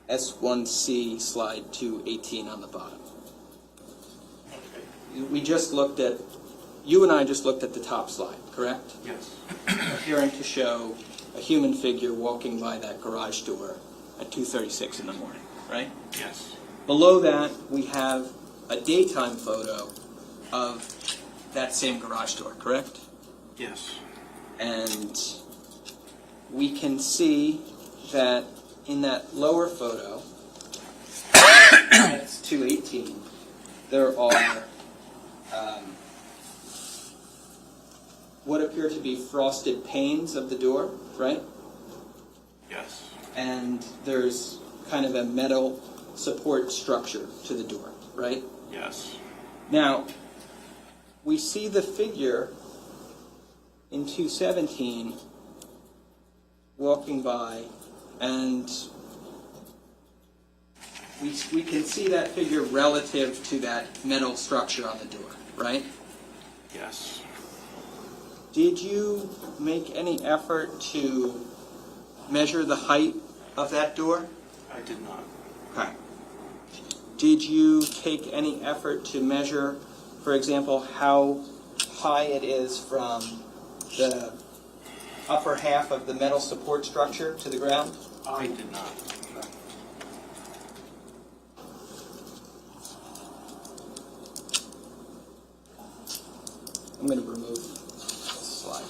S1C slide 218 on the bottom. We just looked at, you and I just looked at the top slide, correct? Yes. Appearing to show a human figure walking by that garage door at 2:36 in the morning, right? Yes. Below that, we have a daytime photo of that same garage door, correct? Yes. And we can see that in that lower photo, that's 218, there are what appear to be frosted panes of the door, right? Yes. And there's kind of a metal support structure to the door, right? Yes. Now, we see the figure in 217 walking by, and we can see that figure relative to that metal structure on the door, right? Yes. Did you make any effort to measure the height of that door? I did not. Okay. Did you take any effort to measure, for example, how high it is from the upper half of the metal support structure to the ground? I did not. I'm going to remove this slide.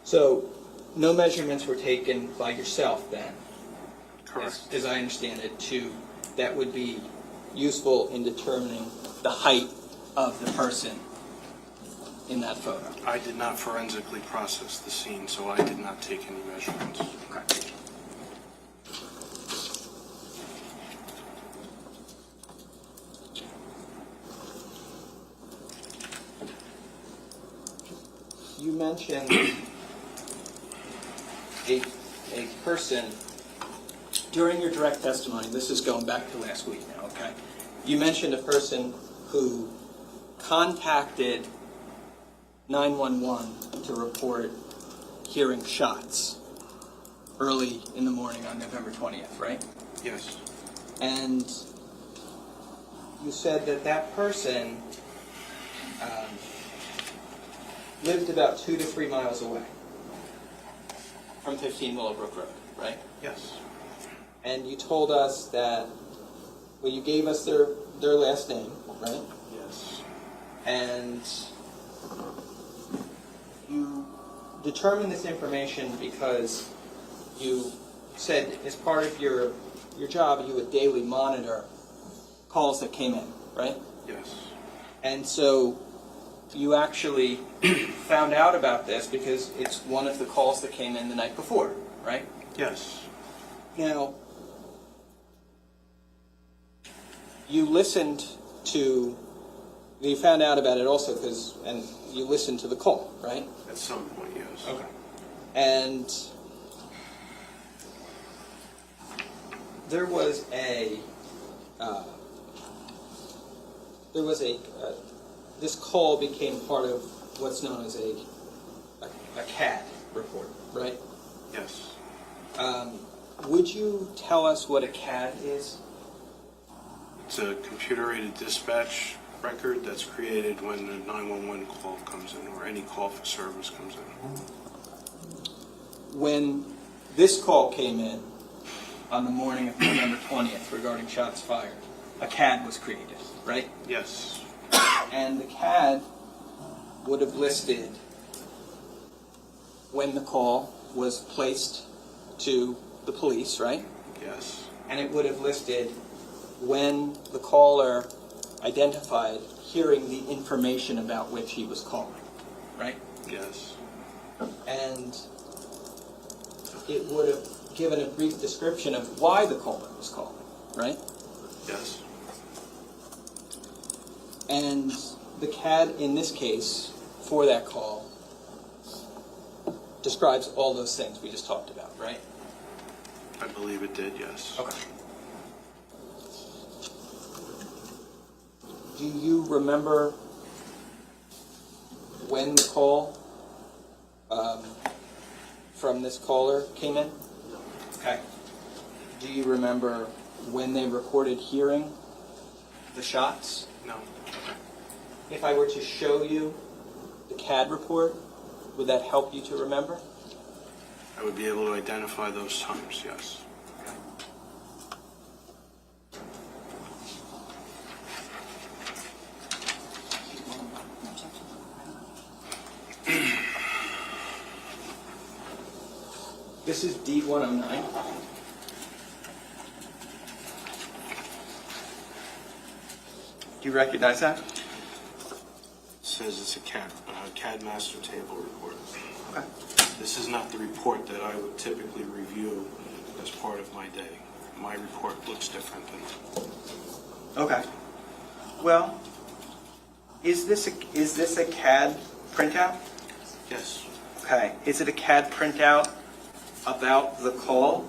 So, no measurements were taken by yourself then? Correct. As I understand it, that would be useful in determining the height of the person in that photo. I did not forensically process the scene, so I did not take any measurements. Okay. You mentioned a person during your direct testimony. This is going back to last week now, okay? You mentioned a person who contacted 911 to report hearing shots early in the morning on November 20th, right? Yes. And you said that that person lived about 2 to 3 miles away from 15 Willowbrook Road, right? Yes. And you told us that, well, you gave us their last name, right? Yes. And you determined this information because you said as part of your job you would daily monitor calls that came in, right? Yes. And so you actually found out about this because it's one of the calls that came in the night before, right? Yes. Now, you found out about it also and you listened to the call, right? At some point, yes. Okay. And there was this call became part of what's known as a CAD report, right? Yes. Would you tell us what a CAD is? It's a computer-aided dispatch record that's created when the 911 call comes in or any call for service comes in. When this call came in on the morning of November 20th regarding shots fired, a CAD was created, right? Yes. And the CAD would have listed when the call was placed to the police, right? Yes. And it would have listed when the caller identified hearing the information about which he was calling, right? Yes. And it would have given a brief description of why the caller was calling, right? Yes. And the CAD in this case, for that call, describes all those things we just talked about, right? I believe it did, yes. Okay. Do you remember when the call from this caller came in? Okay. Do you remember when they reported hearing the shots? No. If I were to show you the CAD report, would that help you to remember? I would be able to identify those times, yes. This is D109. Do you recognize that? It says it's a CAD master table report. Okay. This is not the report that I would typically review as part of my day. My report looks different than Okay. Well, is this a CAD printout? Yes. Okay. Is it a CAD printout about the call?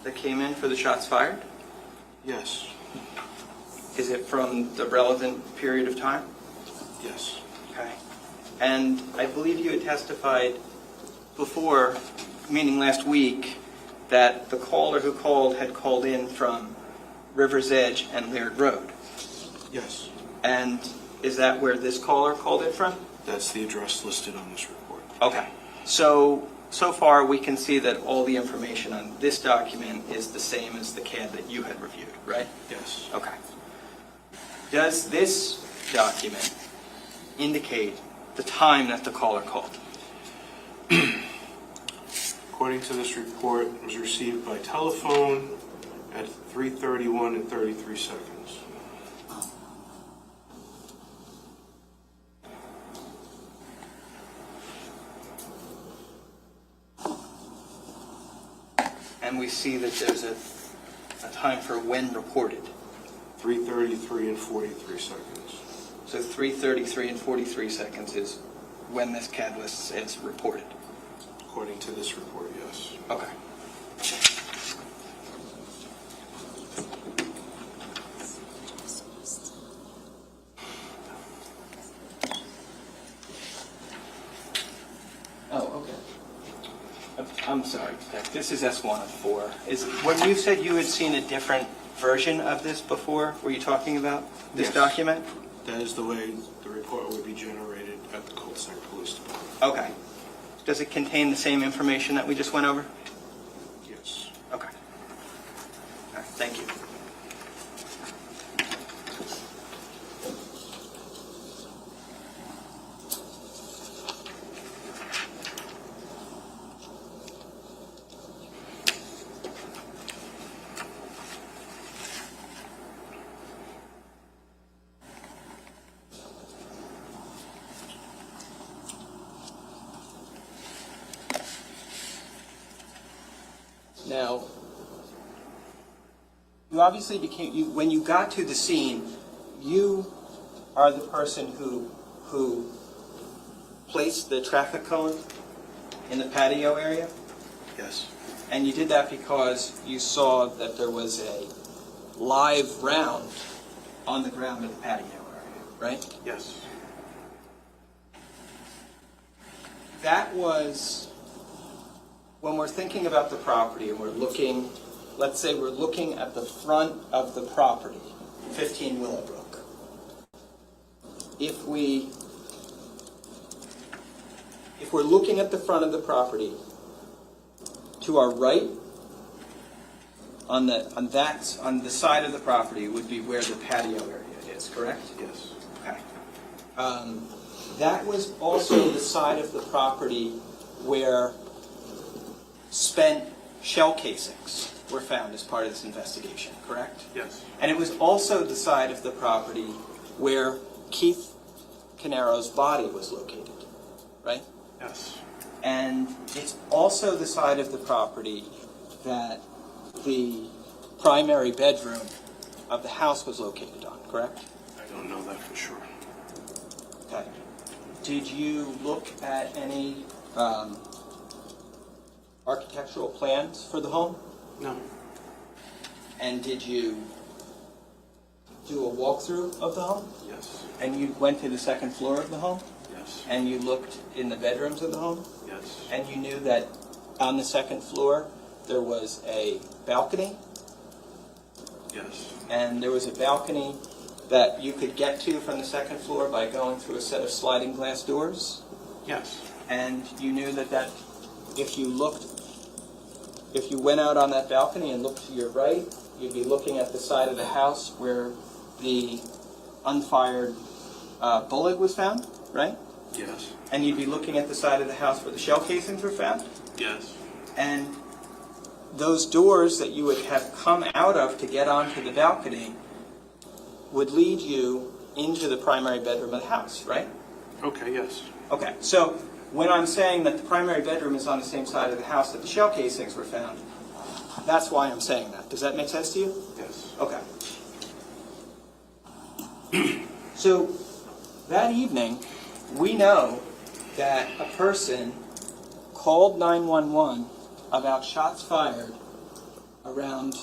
that came in for the shots fired? Yes, Is it from the relevant period of time? yes, Okay. And I believe you had testified before, meaning last week, that the caller who called had called in from River's Edge and Laird Road. yes. And is that where this caller called in from? That's the address listed on this report. Okay. So far, we can see that all the information on this document is the same as the CAD that you had reviewed, right? Yes. Okay. Does this document indicate the time that the caller called? According to this report, it was received by telephone at 3:31 and 33 seconds. And we see that there's a time for when reported. 3:33 and 43 seconds. So 3:33 and 43 seconds is when this CAD list is reported. According to this report, yes. Okay. Oh, okay. I'm sorry, Beck. This is S1 of 4. When you said you had seen a different version of this before, were you talking about this Yes. document? That is the way the report would be generated at the Colts Neck Police Department. Okay. Does it contain the same information that we just went over? Yes. Okay. All right, thank you. Now, you obviously when you got to the scene, you are the person who placed the traffic cone in the patio area, Yes. and you did that because you saw that there was a live round on the ground of the patio area, right? Yes. That was, when we're thinking about the property and we're looking, let's say we're looking at the front of the property, 15 Willowbrook. If we're looking at the front of the property, to our right, on the side of the property would be where the patio area is, correct? Yes. Okay. That was also the side of the property where spent shell casings were found as part of this investigation, correct? Yes. And it was also the side of the property where Keith Caneiro's body was located, right? Yes. And it's also the side of the property that the primary bedroom of the house was located on, correct? I don't know that for sure. Okay. Did you look at any architectural plans for the home? No. And did you do a walkthrough of the home? Yes. And you went to the second floor of the home? Yes. And you looked in the bedrooms of the home? Yes. And you knew that on the second floor there was a balcony? Yes. And there was a balcony that you could get to from the second floor by going through a set of sliding glass doors? Yes. And you knew that if you went out on that balcony and looked to your right, you'd be looking at the side of the house where the unfired bullet was found, right? Yes. And you'd be looking at the side of the house where the shell casings were found? Yes. And those doors that you would have come out of to get onto the balcony would lead you into the primary bedroom of the house, right? Okay, yes. Okay, so when I'm saying that the primary bedroom is on the same side of the house that the shell casings were found, that's why I'm saying that. Does that make sense to you? Yes. Okay. So that evening, we know that a person called 911 about shots fired around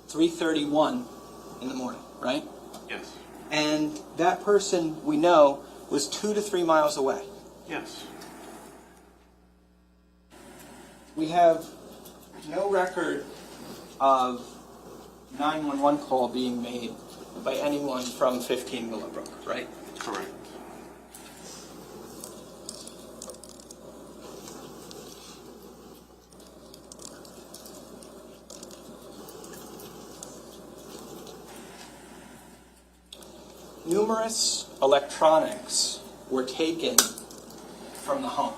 3:31 in the morning, right? Yes. And that person, we know, was 2 to 3 miles away. Yes. We have no record of 911 call being made by anyone from 15 Willowbrook, right? Correct. Numerous electronics were taken from the home.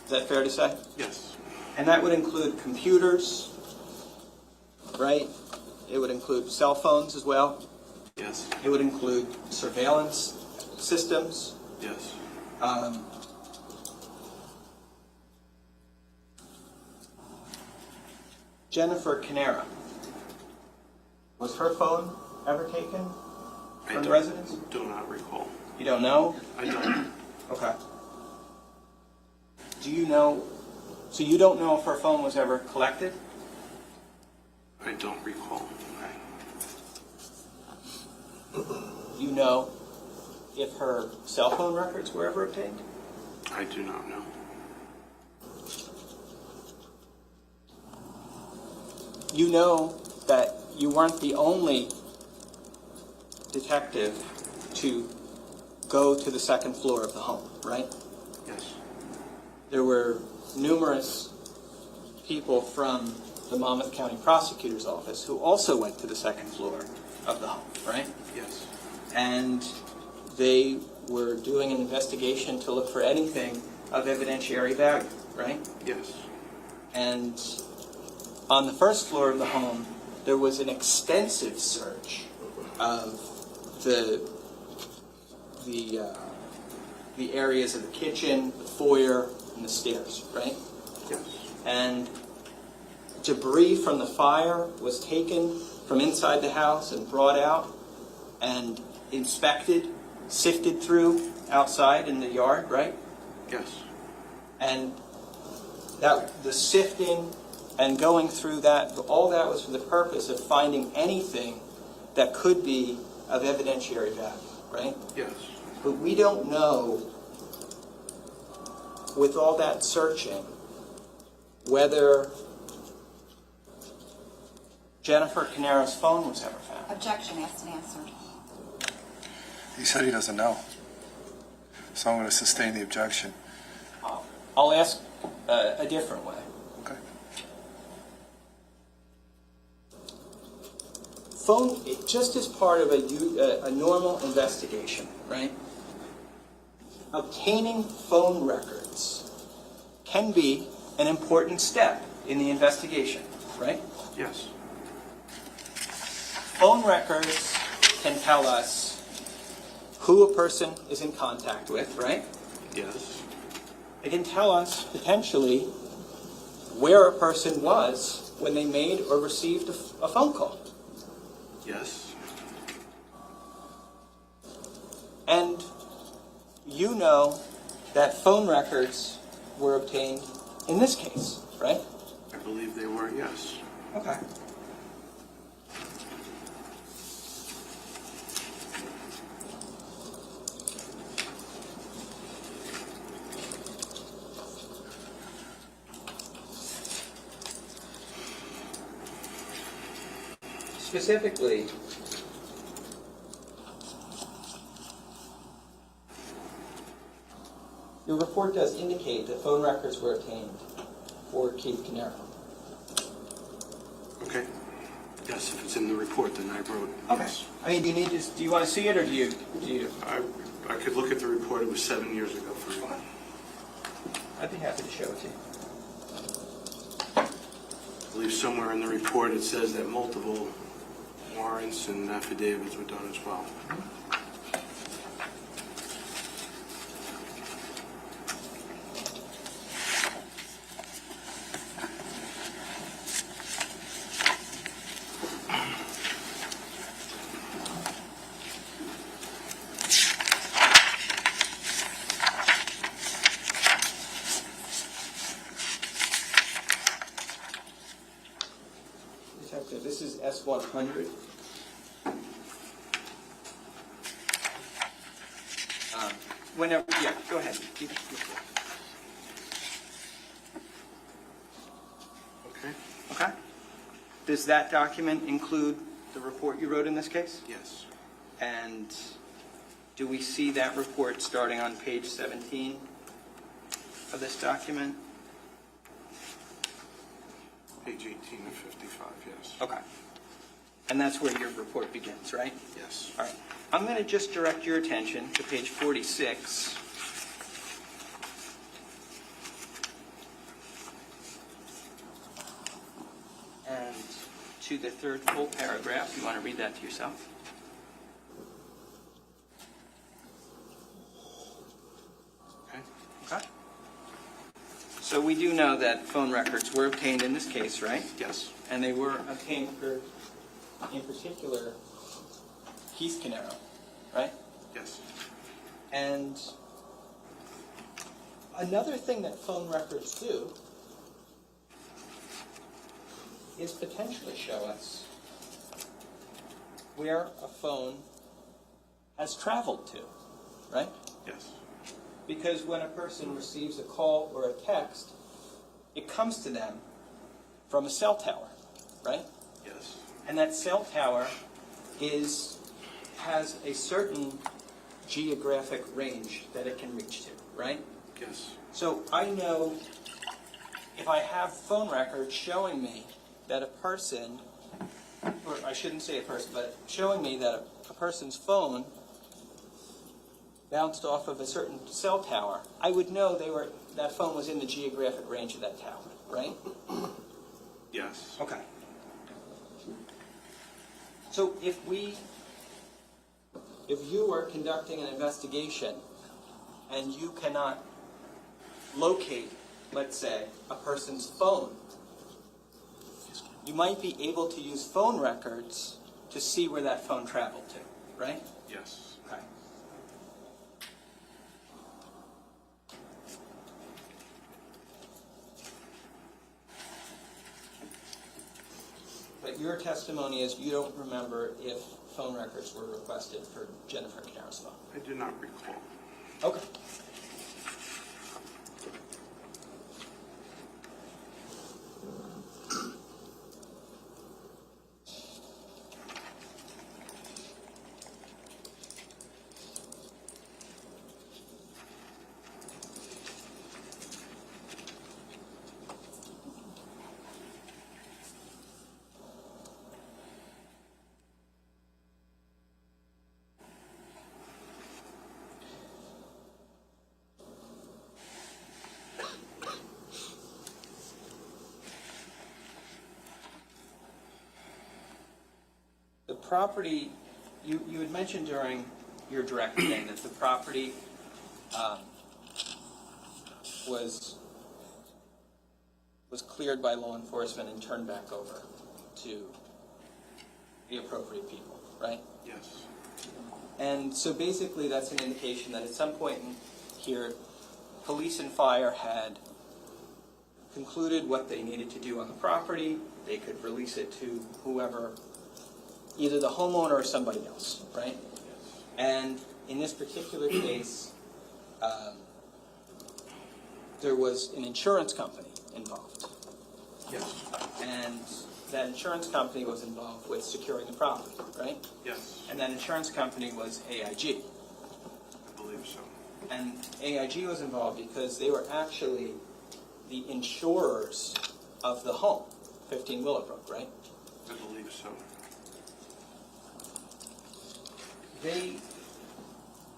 Is that fair to say? Yes. And that would include computers, right? It would include cell phones as well. Yes. It would include surveillance systems. Yes. Jennifer Caneiro, was her phone ever taken I from the residence? do not recall. You don't know? I don't. Okay. Do you know, so you don't know if her phone was ever collected? I don't recall. You know if her cell phone records were ever obtained? I do not know. You know that you weren't the only detective to go to the second floor of the home, right? Yes. There were numerous people from the Monmouth County Prosecutor's Office who also went to the second floor of the home, right? Yes. And they were doing an investigation to look for anything of evidentiary value, right? Yes. And on the first floor of the home, there was an extensive search of the areas of the kitchen, the foyer, and the stairs, right? Yes. And debris from the fire was taken from inside the house and brought out and inspected, sifted through outside in the yard, right? Yes. And that the sifting and going through that, all that was for the purpose of finding anything that could be of evidentiary value, right? Yes. But we don't know, with all that searching, whether Jennifer Caneiro's phone was ever found. Objection, asked and answered. He said he doesn't know. So I'm going to sustain the objection. I'll ask a different way. Okay. Phone, just as part of a normal investigation, right? Obtaining phone records can be an important step in the investigation, right? Yes. Phone records can tell us who a person is in contact with, right? Yes. It can tell us, potentially, where a person was when they made or received a phone call. Yes. And you know that phone records were obtained in this case, right? I believe they were, yes. Okay. Specifically, your report does indicate that phone records were obtained for Keith Caneiro. Okay. Yes, if it's in the report, then I wrote yes. I mean, do you want to see it, or do you? I could look at the report. It was 7 years ago for me. I'd be happy to show it to you. I believe somewhere in the report it says that multiple warrants and affidavits were done as well. So this is S100. Whenever, yeah, go ahead. Okay? Okay. Does that document include the report you wrote in this case? Yes. And do we see that report starting on page 17 of this document? Page 18 of 55, yes. Okay. And that's where your report begins, right? Yes. All right. I'm going to just direct your attention to page 46. And to the third full paragraph. You want to read that to yourself? Okay? Okay. So we do know that phone records were obtained in this case, right? Yes. And they were obtained for, in particular, Keith Caneiro, right? Yes. And another thing that phone records do is potentially show us where a phone has traveled to, right? Yes. Because when a person receives a call or a text, it comes to them from a cell tower, right? Yes. And that cell tower has a certain geographic range that it can reach to, right? Yes. So I know if I have phone records showing me that a person, or I shouldn't say a person, but showing me that a person's phone bounced off of a certain cell tower, I would know that phone was in the geographic range of that tower, right? Yes. Okay. So if you are conducting an investigation and you cannot locate, let's say, a person's phone, you might be able to use phone records to see where that phone traveled to, right? Yes. Okay. But your testimony is you don't remember if phone records were requested for Jennifer Caneiro's phone. I do not recall. Okay. The property, you had mentioned during your direct thing that the property was cleared by law enforcement and turned back over to the appropriate people, right? Yes. And so basically that's an indication that at some point in here, police and fire had concluded what they needed to do on the property. They could release it to whoever, either the homeowner or somebody else, right? Yes. And in this particular case, there was an insurance company involved. Yes. And that insurance company was involved with securing the property, right? Yes. And that insurance company was AIG. I believe so. And AIG was involved because they were actually the insurers of the home, 15 Willowbrook, right? I believe so.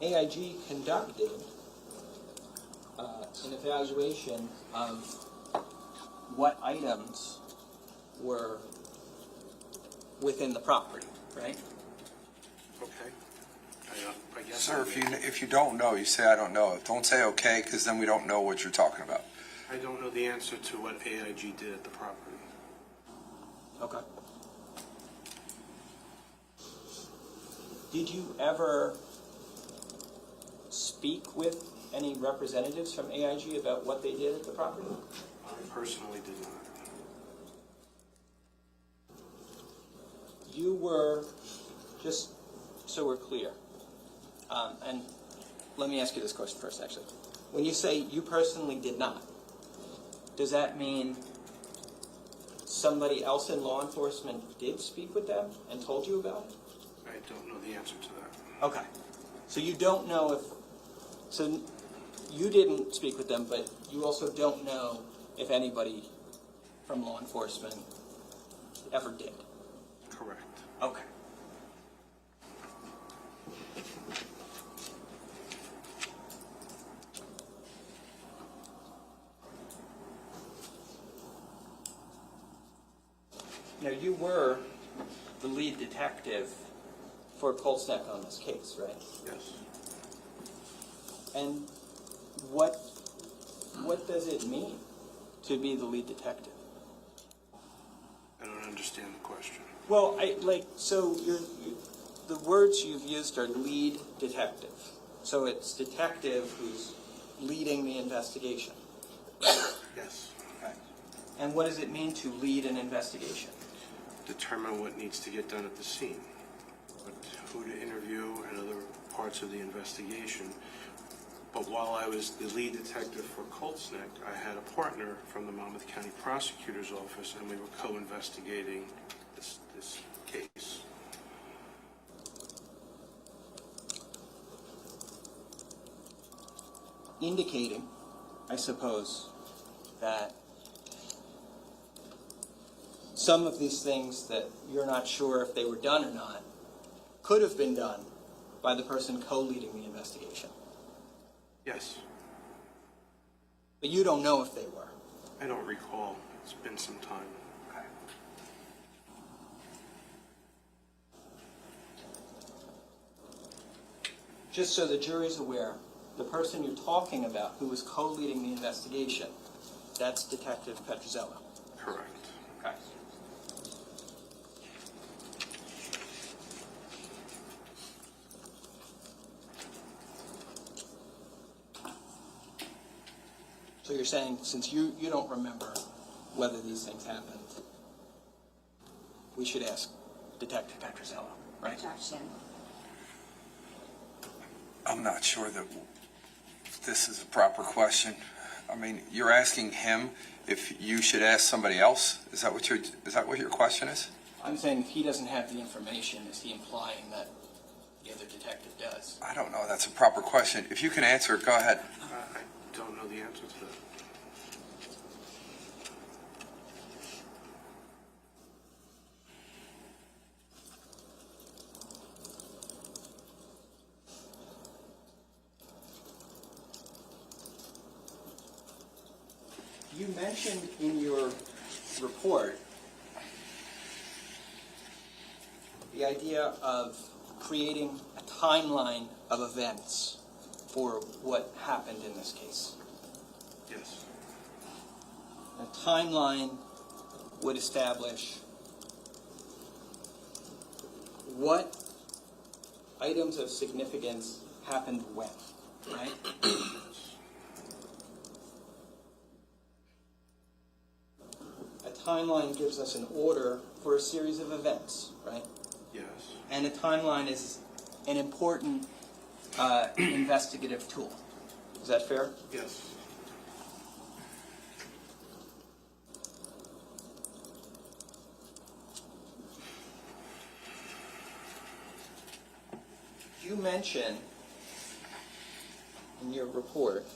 AIG conducted an evaluation of what items were within the property, right? Okay. I guess. Sir, if you don't know, you say, I don't know. Don't say okay, because then we don't know what you're talking about. I don't know the answer to what AIG did at the property. Okay. Did you ever speak with any representatives from AIG about what they did at the property? I personally did not. you were, just so we're clear, and let me ask you this question first, actually. When you say you personally did not, does that mean somebody else in law enforcement did speak with them and told you about it? I don't know the answer to that. Okay. So you don't know if, so you didn't speak with them, but you also don't know if anybody from law enforcement ever did? Correct. Okay. Now, you were the lead detective for Colts Neck on this case, right? Yes. And what does it mean to be the lead detective? I don't understand the question. Well, so the words you've used are lead detective. So it's detective who's leading the investigation. Yes. Okay. And what does it mean to lead an investigation? Determine what needs to get done at the scene, who to interview and other parts of the investigation. But while I was the lead detective for Colts Neck, I had a partner from the Monmouth County Prosecutor's Office, and we were co-investigating this case. Indicating, I suppose, that some of these things that you're not sure if they were done or not could have been done by the person co-leading the investigation. Yes. But you don't know if they were. I don't recall. It's been some time. Okay. Just so the jury's aware, the person you're talking about who was co-leading the investigation, that's Detective Petrozello. Correct. Okay. So you're saying, since you don't remember whether these things happened, we should ask Detective Petrozello, right? Objection. I'm not sure that this is a proper question. I mean, you're asking him if you should ask somebody else? Is that what your question is? I'm saying if he doesn't have the information, is he implying that the other detective does? I don't know. That's a proper question. If you can answer it, go ahead. I don't know the answer to that. You mentioned in your report the idea of creating a timeline of events for what happened in this case. Yes. A timeline would establish what items of significance happened when, right? A timeline gives us an order for a series of events, right? Yes. And a timeline is an important investigative tool. Is that fair? Yes. You mention in your report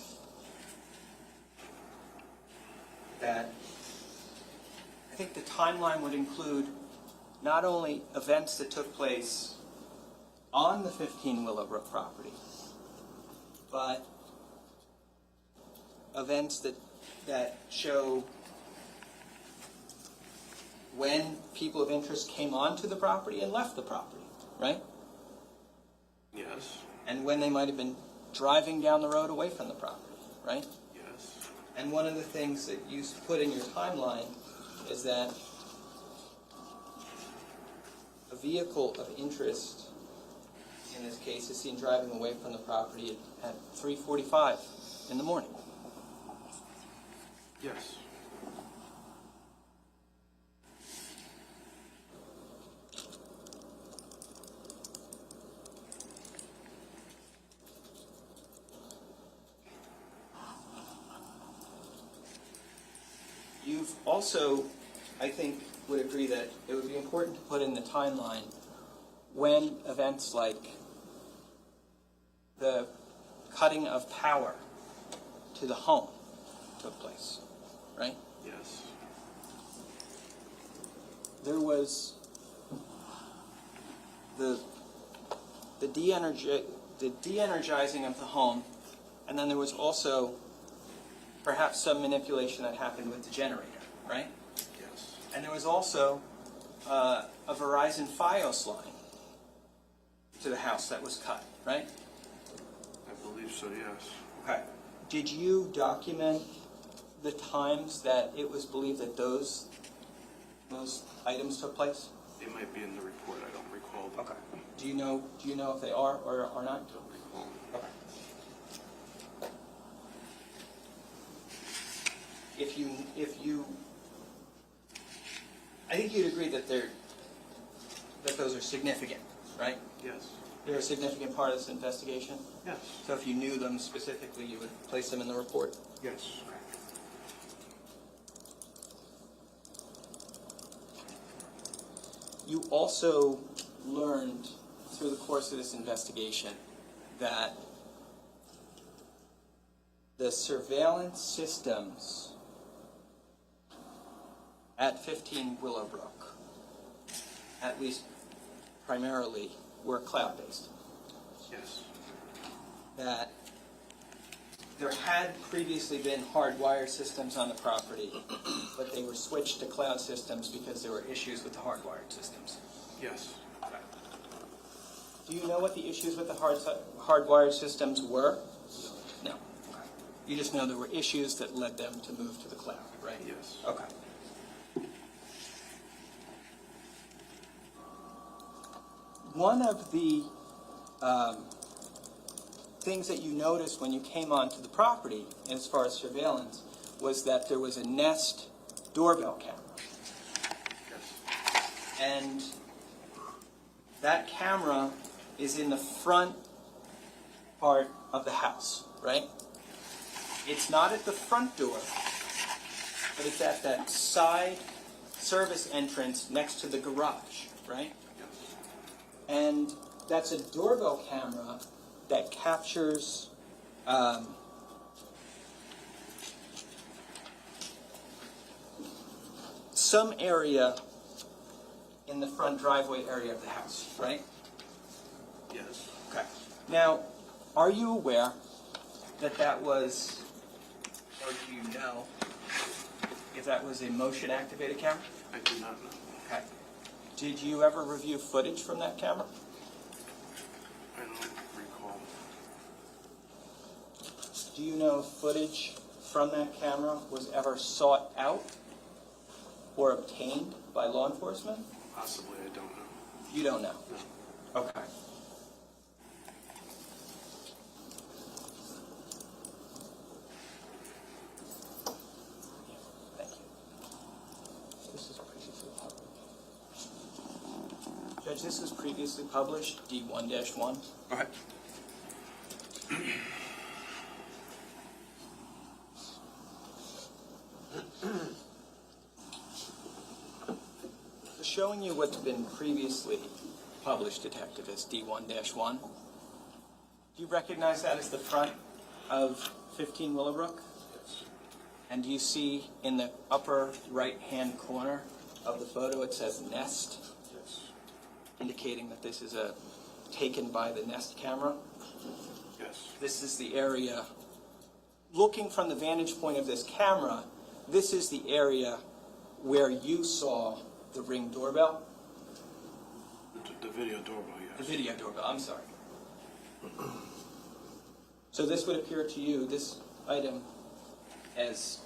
that I think the timeline would include not only events that took place on the 15 Willowbrook property, but events that show when people of interest came onto the property and left the property, right? Yes. And when they might have been driving down the road away from the property, right? Yes. And one of the things that you put in your timeline is that a vehicle of interest, in this case, is seen driving away from the property at 3:45 in the morning. also, I think, would agree that it would be important to put in the timeline when events like the cutting of power to the home took place, right? Yes. There was the de-energizing of the home, and then there was also perhaps some manipulation that happened with the generator, right? Yes. And there was also a Verizon Fios line to the house that was cut, right? I believe so, yes. Okay. Did you document the times that it was believed that those items took place? They might be in the report, I don't recall them. Okay. Do you know if they are or are not? I don't recall. Okay. If you, I think you'd agree that those are significant, right? Yes. They're a significant part of this investigation. Yes. So if you knew them specifically, you would place them in the report. Yes. You also learned through the course of this investigation that the surveillance systems at 15 Willowbrook, at least primarily, were cloud-based. Yes. That there had previously been hardwired systems on the property, but they were switched to cloud systems because there were issues with the hardwired systems. Yes. Do you know what the issues with the hardwired systems were? No. You just know there were issues that led them to move to the cloud, right? Yes. Okay. One of the things that you noticed when you came onto the property, as far as surveillance, was that there was a Nest doorbell camera. Yes. And that camera is in the front part of the house, right? It's not at the front door, but it's at that side service entrance next to the garage, right? Yes. And that's a doorbell camera that captures some area in the front driveway area of the house, right? Yes. Okay. Now, are you aware that that was, or do you know if that was a motion-activated camera? I do not know. Okay. Did you ever review footage from that camera? I don't recall. Do you know if footage from that camera was ever sought out or obtained by law enforcement? Possibly, I don't know. You don't know? No. Okay. Thank you. This is previously published. Judge, this was previously published, D1-1. Go ahead. Showing you what's been previously published, Detective, as D1-1. Do you recognize that as the front of 15 Willowbrook? Yes. And do you see in the upper right-hand corner of the photo it says Nest, Yes. indicating that this is taken by the Nest camera? Yes. This is the area, looking from the vantage point of this camera, this is the area where you saw the Ring doorbell. The video doorbell, yes. The video doorbell, I'm sorry. So this would appear to you, this item as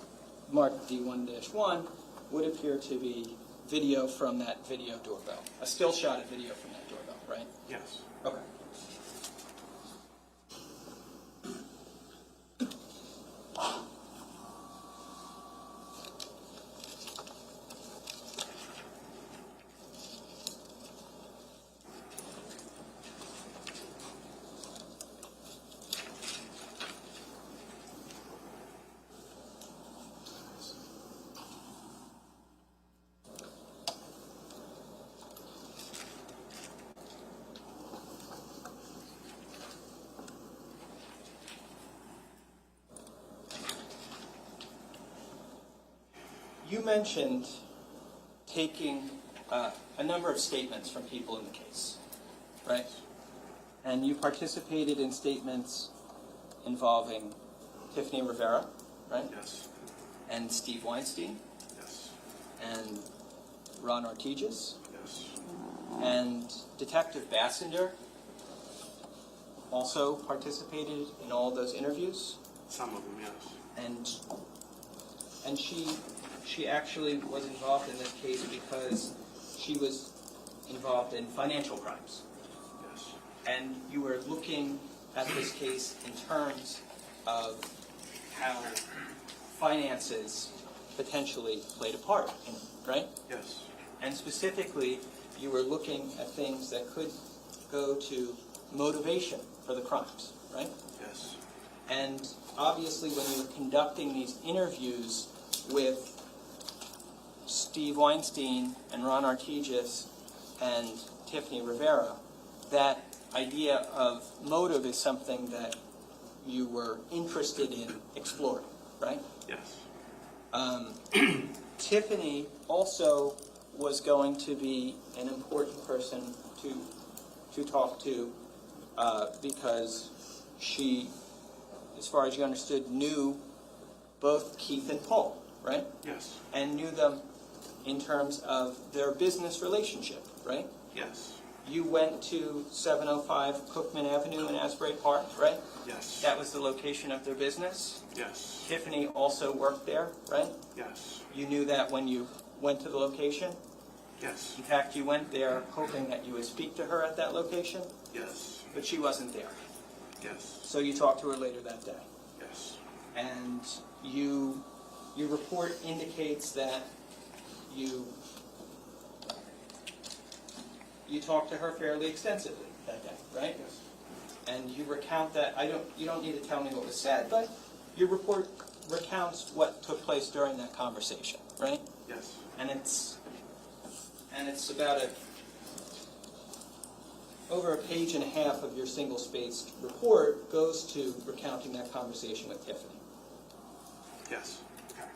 marked D1-1 would appear to be video from that video doorbell. A still shot of video from that doorbell, right? Yes. Okay. You mentioned taking a number of statements from people in the case, right? And you participated in statements involving Tiffany Rivera, right? Yes, And Steve Weinstein, yes, and Ron Ortigas, yes, and Detective Bassender also participated in all those interviews. some of them, yes. And she actually was involved in this case because she was involved in financial crimes. Yes, And you were looking at this case in terms of how finances potentially played a part in it, right? yes, And specifically, you were looking at things that could go to motivation for the crimes, right? yes, And obviously, when you were conducting these interviews with Steve Weinstein and Ron Ortigas and Tiffany Rivera, that idea of motive is something that you were interested in exploring, right? yes, Tiffany also was going to be an important person to talk to because she, as far as you understood, knew both Keith and Paul, right? yes, And knew them in terms of their business relationship, right? yes, You went to 705 Cookman Avenue in Asbury Park, right? yes, That was the location of their business. yes, Tiffany also worked there, right? yes, You knew that when you went to the location? yes, In fact, you went there hoping that you would speak to her at that location, yes, but she wasn't there. yes, So you talked to her later that day. yes, And your report indicates that you talked to her fairly extensively that day, right? yes, And you recount that. You don't need to tell me what was said, but your report recounts what took place during that conversation, right? yes, And it's about over a page and a half of your single-spaced report goes to recounting that conversation with Tiffany. yes, okay,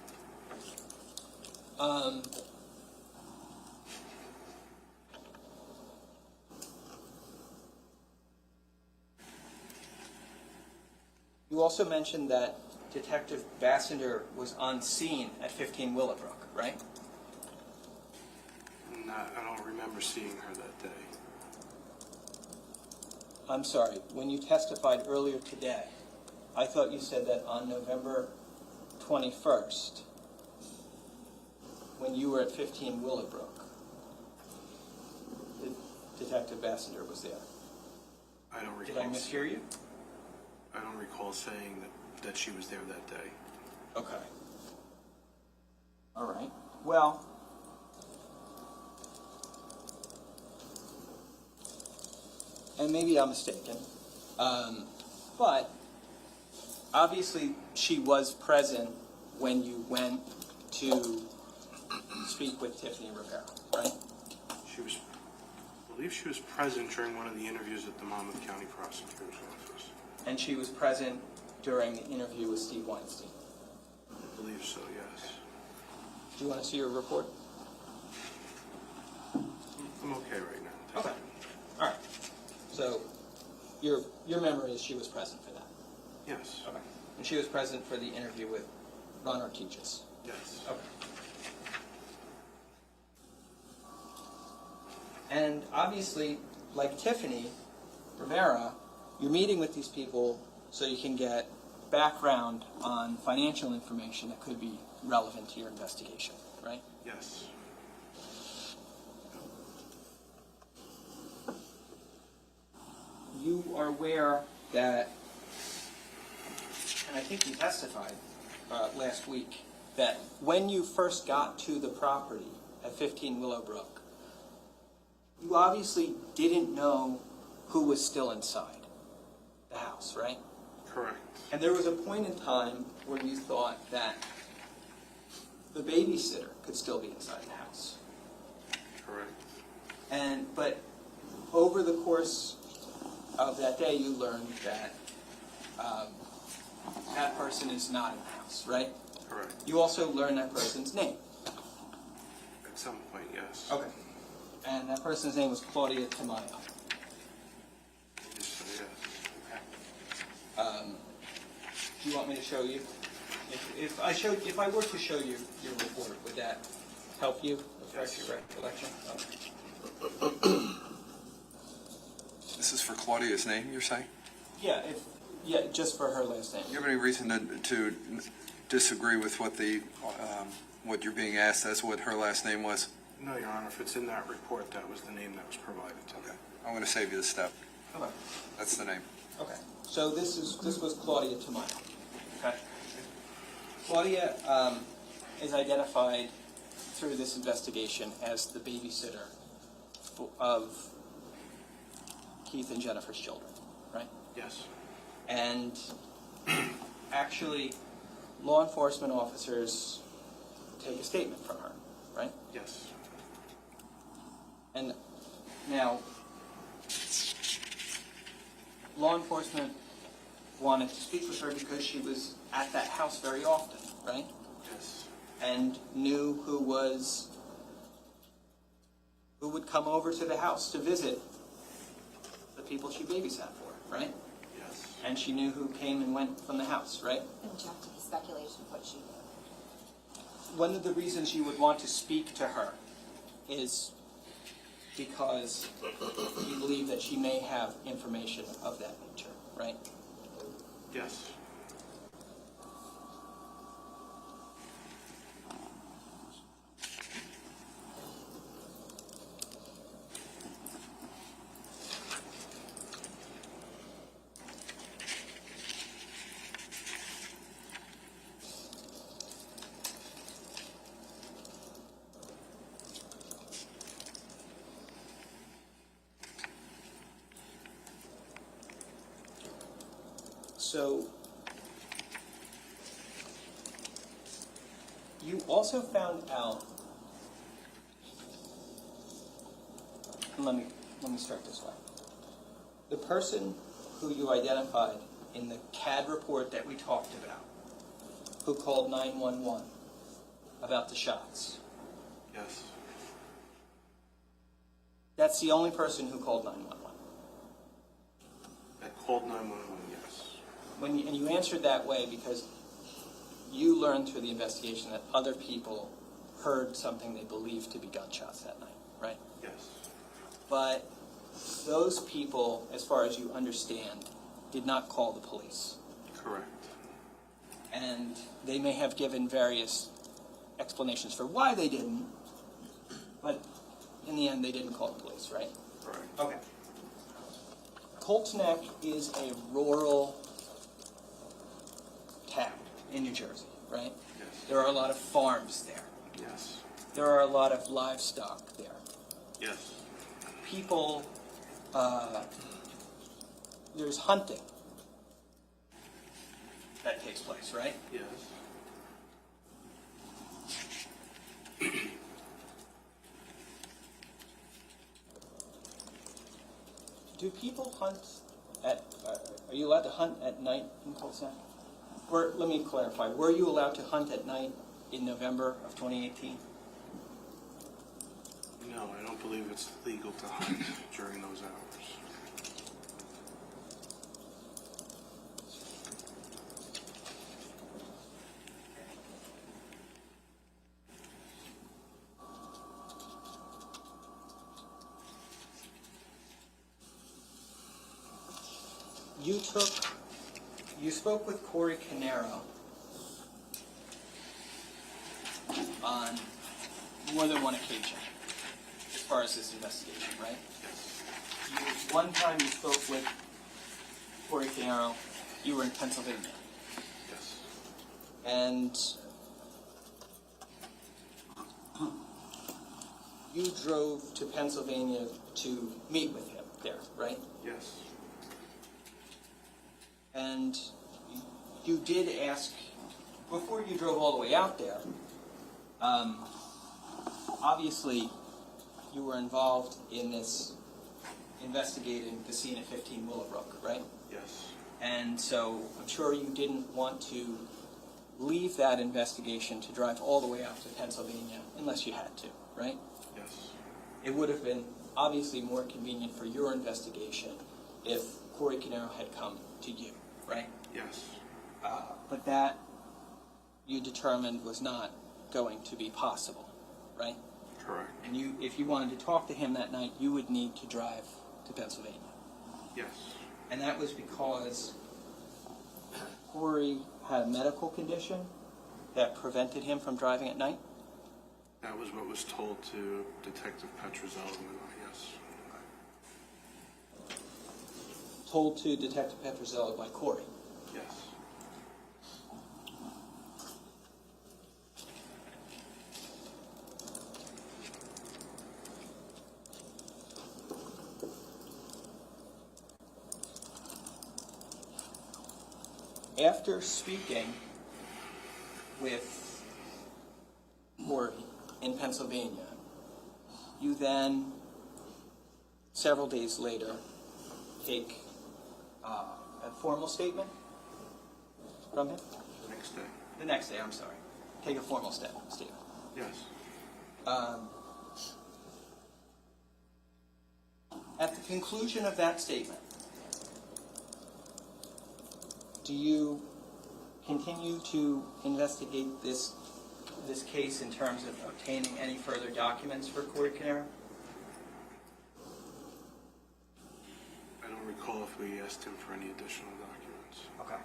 You also mentioned that Detective Bassender was on scene at 15 Willowbrook, right? I don't remember seeing her that day. I'm sorry, when you testified earlier today, I thought you said that on November 21st, when you were at 15 Willowbrook, Detective Bassender was there. I don't Did I recall. mishear you? I don't recall saying that she was there that day. Okay. All right. Well, and maybe I'm mistaken, but obviously she was present when you went to speak with Tiffany Rivera, right? I believe she was present during one of the interviews at the Monmouth County Prosecutor's Office. And she was present during the interview with Steve Weinstein. I believe so, yes. Do you want to see your report? I'm okay right now. Okay. All right. So your memory is she was present for that. Yes, Okay. And she was present for the interview with Ron Ortigas. yes, Okay. And obviously, like Tiffany Rivera, you're meeting with these people so you can get background on financial information that could be relevant to your investigation, right? yes, You are aware that, and I think you testified last week, that when you first got to the property at 15 Willowbrook, you obviously didn't know who was still inside the house, right? correct, And there was a point in time where you thought that the babysitter could still be inside the house. correct, But over the course of that day, you learned that that person is not in the house, right? correct, You also learned that person's name. some point, yes. Okay. And that person's name was Claudia Tamayo. Yes. Do you want me to show you? If I were to show you your report, would that help you refresh your recollection? Okay. This is for Claudia's name, you're saying? Yeah, just for her last name. You have any reason to disagree with what you're being asked as what her last name was? No, Your Honor, if it's in that report, that was the name that was provided to me. Okay. I'm going to save you the step. Okay. That's the name. Okay. So this was Claudia Tamayo. Okay. Claudia is identified through this investigation as the babysitter of Keith and Jennifer's children, right? Yes. And actually, law enforcement officers take a statement from her, right? Yes. And now, law enforcement wanted to speak with her because she was at that house very often, right? Yes. And knew who would come over to the house to visit the people she babysat for, right? Yes. And she knew who came and went from the house, right? Object to the speculation of what she did. One of the reasons you would want to speak to her is because you believe that she may have information of that nature, right? Yes. So, you also found out, let me start this way. The person who you identified in the CAD report that we talked about, who called 911 about the shots, Yes. that's the only person who called 911. I called 911, yes. And you answered that way because you learned through the investigation that other people heard something they believed to be gunshots that night, right? Yes. But those people, as far as you understand, did not call the police. Correct. And they may have given various explanations for why they didn't, but in the end they didn't call the police, right? Correct. Okay. Colts Neck is a rural town in New Jersey, right? Yes. There are a lot of farms there. Yes. There are a lot of livestock there. Yes. People, there's hunting that takes place, right? Yes. Do people hunt are you allowed to hunt at night in Colts Neck? Or, let me clarify, were you allowed to hunt at night in November of 2018? No, I don't believe it's legal to hunt during those hours. You spoke with Corey Caneiro on more than one occasion as far as this investigation, right? Yes. One time you spoke with Corey Caneiro, you were in Pennsylvania, Yes. and you drove to Pennsylvania to meet with him there, right? Yes. And you did ask, before you drove all the way out there, obviously you were involved in this investigating the scene at 15 Willowbrook, right? Yes. And so I'm sure you didn't want to leave that investigation to drive all the way out to Pennsylvania, unless you had to, right? Yes. It would have been obviously more convenient for your investigation if Corey Caneiro had come to you, right? Yes. But that you determined was not going to be possible, right? Correct. And if you wanted to talk to him that night, you would need to drive to Pennsylvania. Yes. And that was because Corey had a medical condition that prevented him from driving at night? That was what was told to Detective Petrozello and I, yes. Told to Detective Petrozello by Corey. Yes. After speaking with Corey in Pennsylvania, you then, several days later, take a formal statement from him? The next day. The next day, I'm sorry. Take a formal statement. Yes. At the conclusion of that statement, do you continue to investigate this case in terms of obtaining any further documents for Corey Caneiro? I don't recall if we asked him for any additional documents. Okay.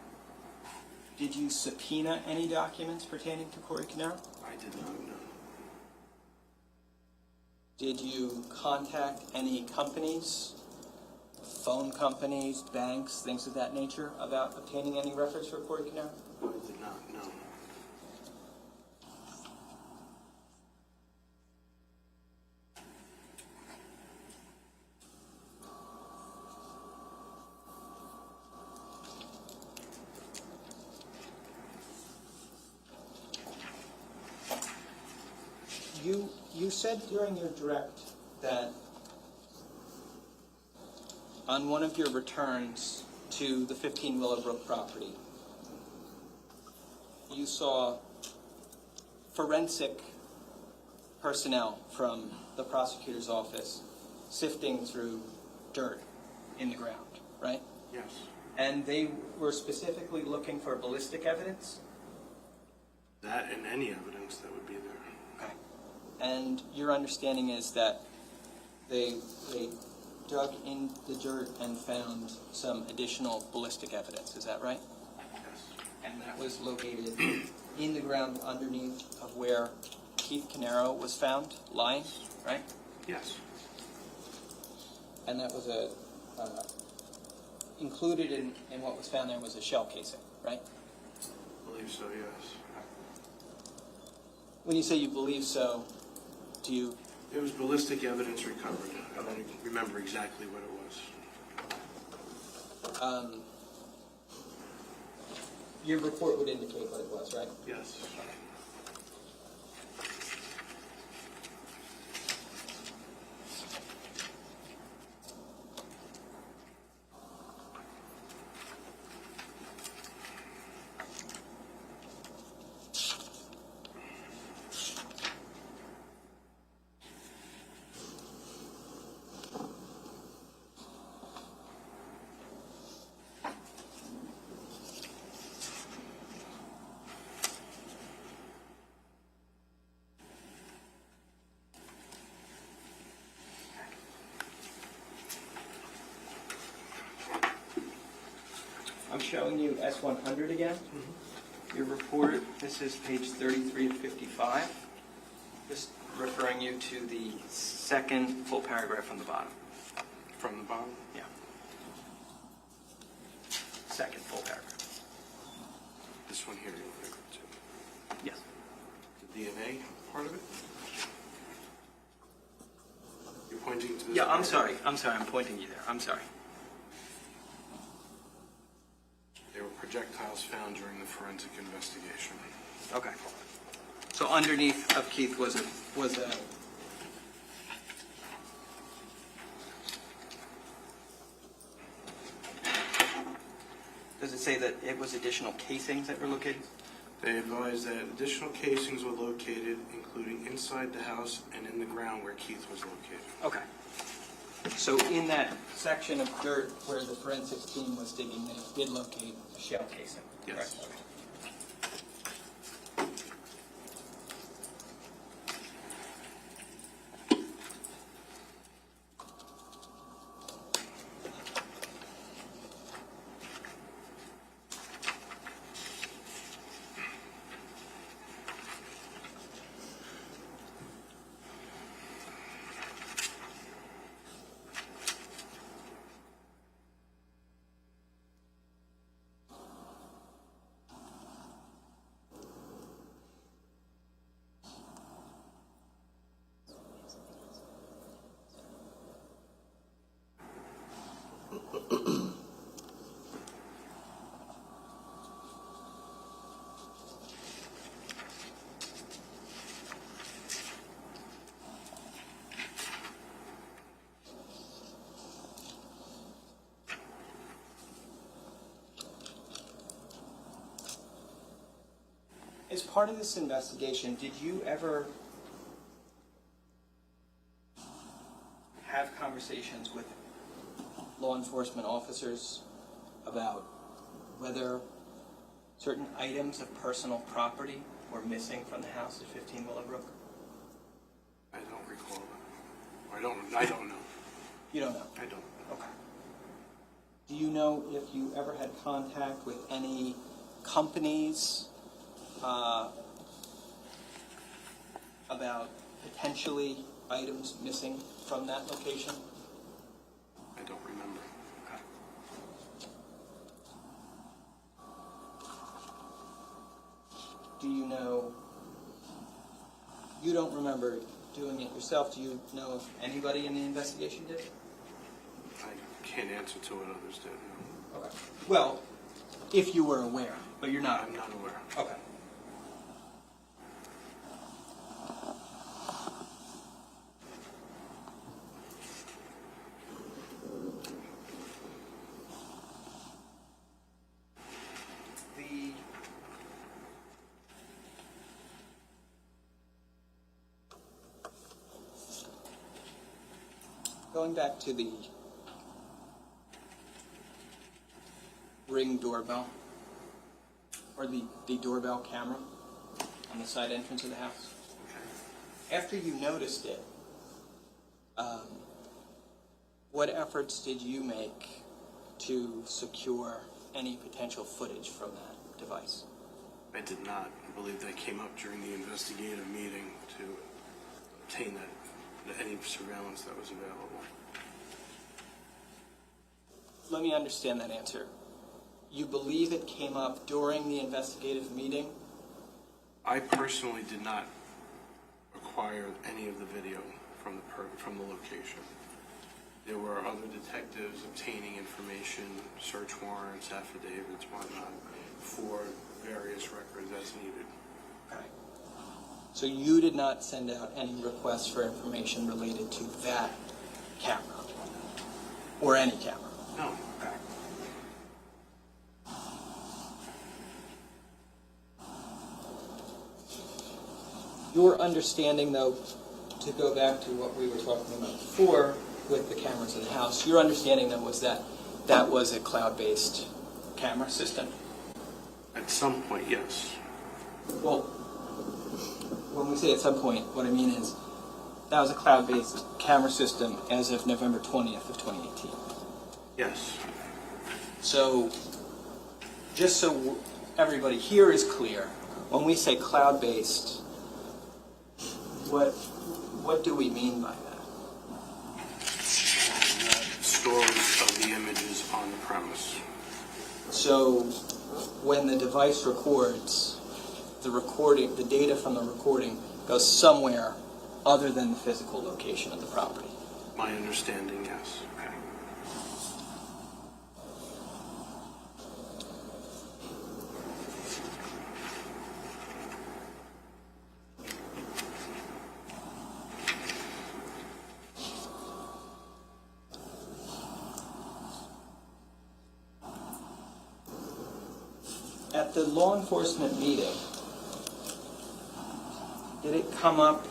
Did you subpoena any documents pertaining to Corey Caneiro? I did not know. Did you contact any companies, phone companies, banks, things of that nature, about obtaining any records for Corey Caneiro? I did not know. You said during your direct that on one of your returns to the 15 Willowbrook property, you saw forensic personnel from the prosecutor's office sifting through dirt in the ground, right? Yes. And they were specifically looking for ballistic evidence? That and any evidence that would be there. Okay. And your understanding is that they dug in the dirt and found some additional ballistic evidence, is that right? Yes. And that was located in the ground underneath of where Keith Caneiro was found lying, right? Yes. And that was included in what was found there was a shell casing, right? I believe so, yes. When you say you believe so, do you... There was ballistic evidence recovered. I don't remember exactly what it was. Your report would indicate what it was, right? Yes. I'm showing you S100 again. Your report, this is page 33 of 55. Just referring you to the second full paragraph from the bottom. From the bottom? Yeah. Second full paragraph. This one here you'll refer to. Yes. The DNA part of it? You're pointing to this? Yeah, I'm paragraph? sorry, I'm pointing you there. I'm sorry. There were projectiles found during the forensic investigation. Okay. So underneath of Keith was a Does it say that it was additional casings that were located? They advised that additional casings were located, including inside the house and in the ground where Keith was located. Okay. So in that section of dirt where the forensics team was digging, they did locate a shell casing? Yes. Correct? Okay. As part of this investigation, did you ever have conversations with law enforcement officers about whether certain items of personal property were missing from the house at 15 Willowbrook? I don't recall that. I don't know. You don't know? I don't. Okay. Do you know if you ever had contact with any companies about potentially items missing from that location? I don't remember. Okay. Do you know, you don't remember doing it yourself, do you know if anybody in the investigation did? I can't answer to what others did. No. Okay. Well, if you were aware, but you're not. I'm not aware. Okay. Going back to the Ring doorbell, or the doorbell camera on the side entrance of the house. Okay. After you noticed it, what efforts did you make to secure any potential footage from that device? I did not. I believe that came up during the investigative meeting to obtain any surveillance that was available. Let me understand that answer. You believe it came up during the investigative meeting? I personally did not acquire any of the video from the location. There were other detectives obtaining information, search warrants, affidavits, whatnot, for various records as needed. Okay. So you did not send out any requests for information related to that camera? Or any camera? No. Okay. Your understanding, though, to go back to what we were talking about before with the cameras in the house, your understanding, though, was that that was a cloud-based camera system? At some point, yes. Well, when we say at some point, what I mean is that was a cloud-based camera system as of November 20th of 2018. Yes. So, just so everybody here is clear, when we say cloud-based, what do we mean by that? Storage of the images on the premise. So, when the device records, the data from the recording goes somewhere other than the physical location of the property. My understanding, yes. Okay. At the law enforcement meeting, did it come up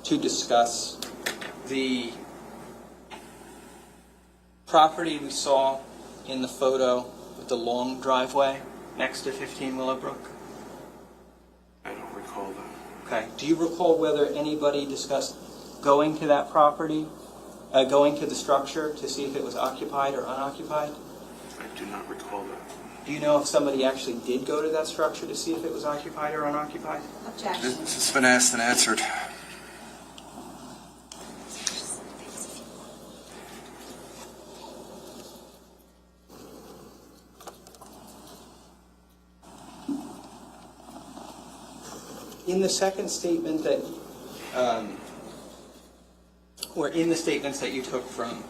to discuss the property we saw in the photo with the long driveway next to 15 Willowbrook? I don't recall that. Okay. Do you recall whether anybody discussed going to that property, going to the structure to see if it was occupied or unoccupied? I do not recall that. Do you know if somebody actually did go to that structure to see if it was occupied or unoccupied? Objection. This has been asked and answered. In the second statement that, or in the statements that you took from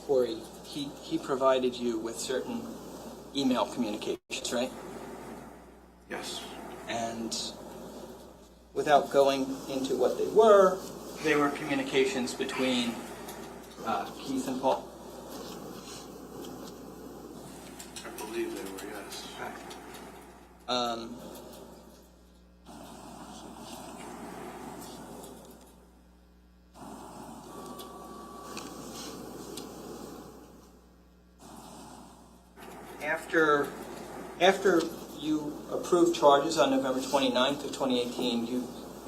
Corey, he provided you with certain email communications, right? Yes. And without going into what they were communications between Keith and Paul. I believe they were, yes. After you approved charges on November 29th of 2018,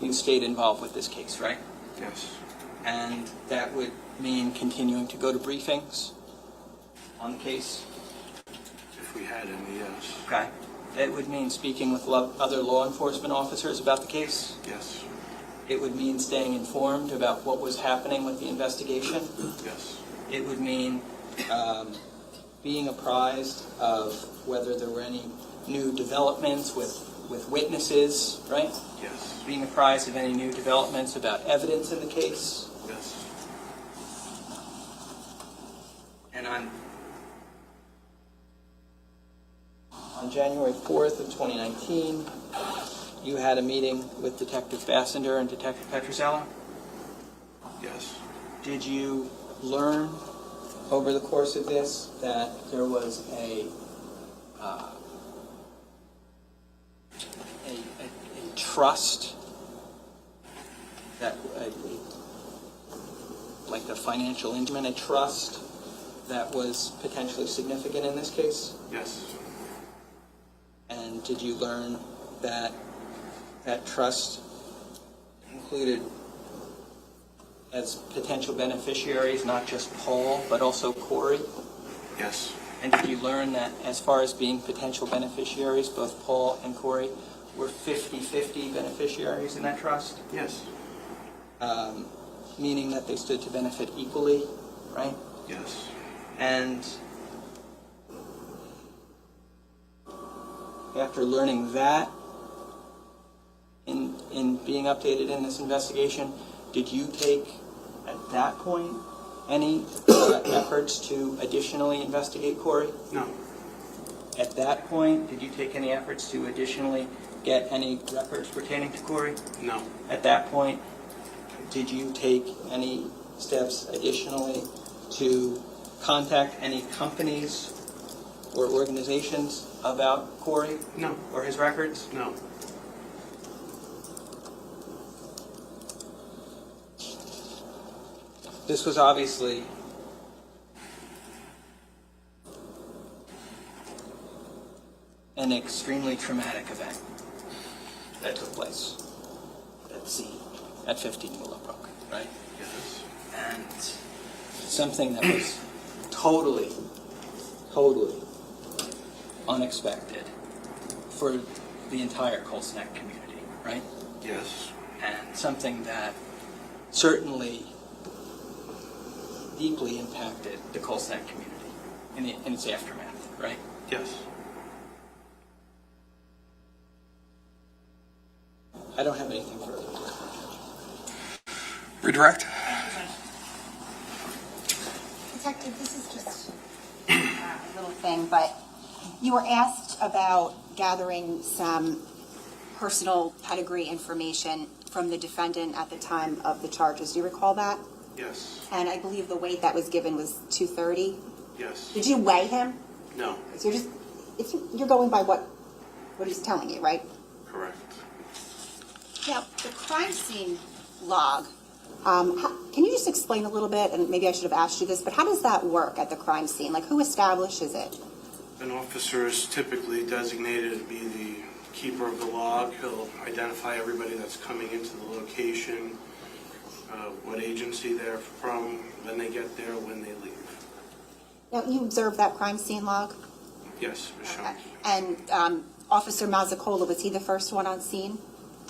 you stayed involved with this case, right? Yes. And that would mean continuing to go to briefings on the case? If we had any, yes. Okay. It would mean speaking with other law enforcement officers about the case? Yes. It would mean staying informed about what was happening with the investigation? Yes. It would mean being apprised of whether there were any new developments with witnesses, right? Yes. Being apprised of any new developments about evidence in the case. Yes. And on January 4th of 2019, you had a meeting with Detective Bassender and Detective Petrosello. Yes. Did you learn over the course of this that there was a trust, that like the financial instrument, a trust that was potentially significant in this case? Yes. And did you learn that that trust included as potential beneficiaries not just Paul, but also Corey? Yes. And did you learn that as far as being potential beneficiaries, both Paul and Corey were 50-50 beneficiaries in that trust? Yes. Meaning that they stood to benefit equally, right? Yes. And after learning that, in being updated in this investigation, did you take, at that point, any efforts to additionally investigate Corey? No. At that point, did you take any efforts to additionally get any records pertaining to Corey? No. At that point, did you take any steps additionally to contact any companies or organizations about Corey? No. Or his records? No. This was obviously an extremely traumatic event that took place at the scene at 15 Willowbrook, right? Yes. And something that was totally unexpected for the entire Colts Neck community, right? Yes. And something that certainly deeply impacted the Colts Neck community in its aftermath, right? Yes. I don't have anything further. Redirect? Detective, this is just a little thing, but you were asked about gathering some personal pedigree information from the defendant at the time of the charges. Do you recall that? Yes. And I believe the weight that was given was 230. Yes. Did you weigh him? No. So you're going by what what he's telling you, right? Correct. Now, the crime scene log, can you just explain a little bit, and maybe I should have asked you this, but how does that work at the crime scene? Like, who establishes it? An officer is typically designated to be the keeper of the log. He'll identify everybody that's coming into the location, what agency they're from, when they get there, when they leave. Now, you observed that crime scene log? Yes, it was shown. Okay. And Officer Mazzicola, was he the first one on scene?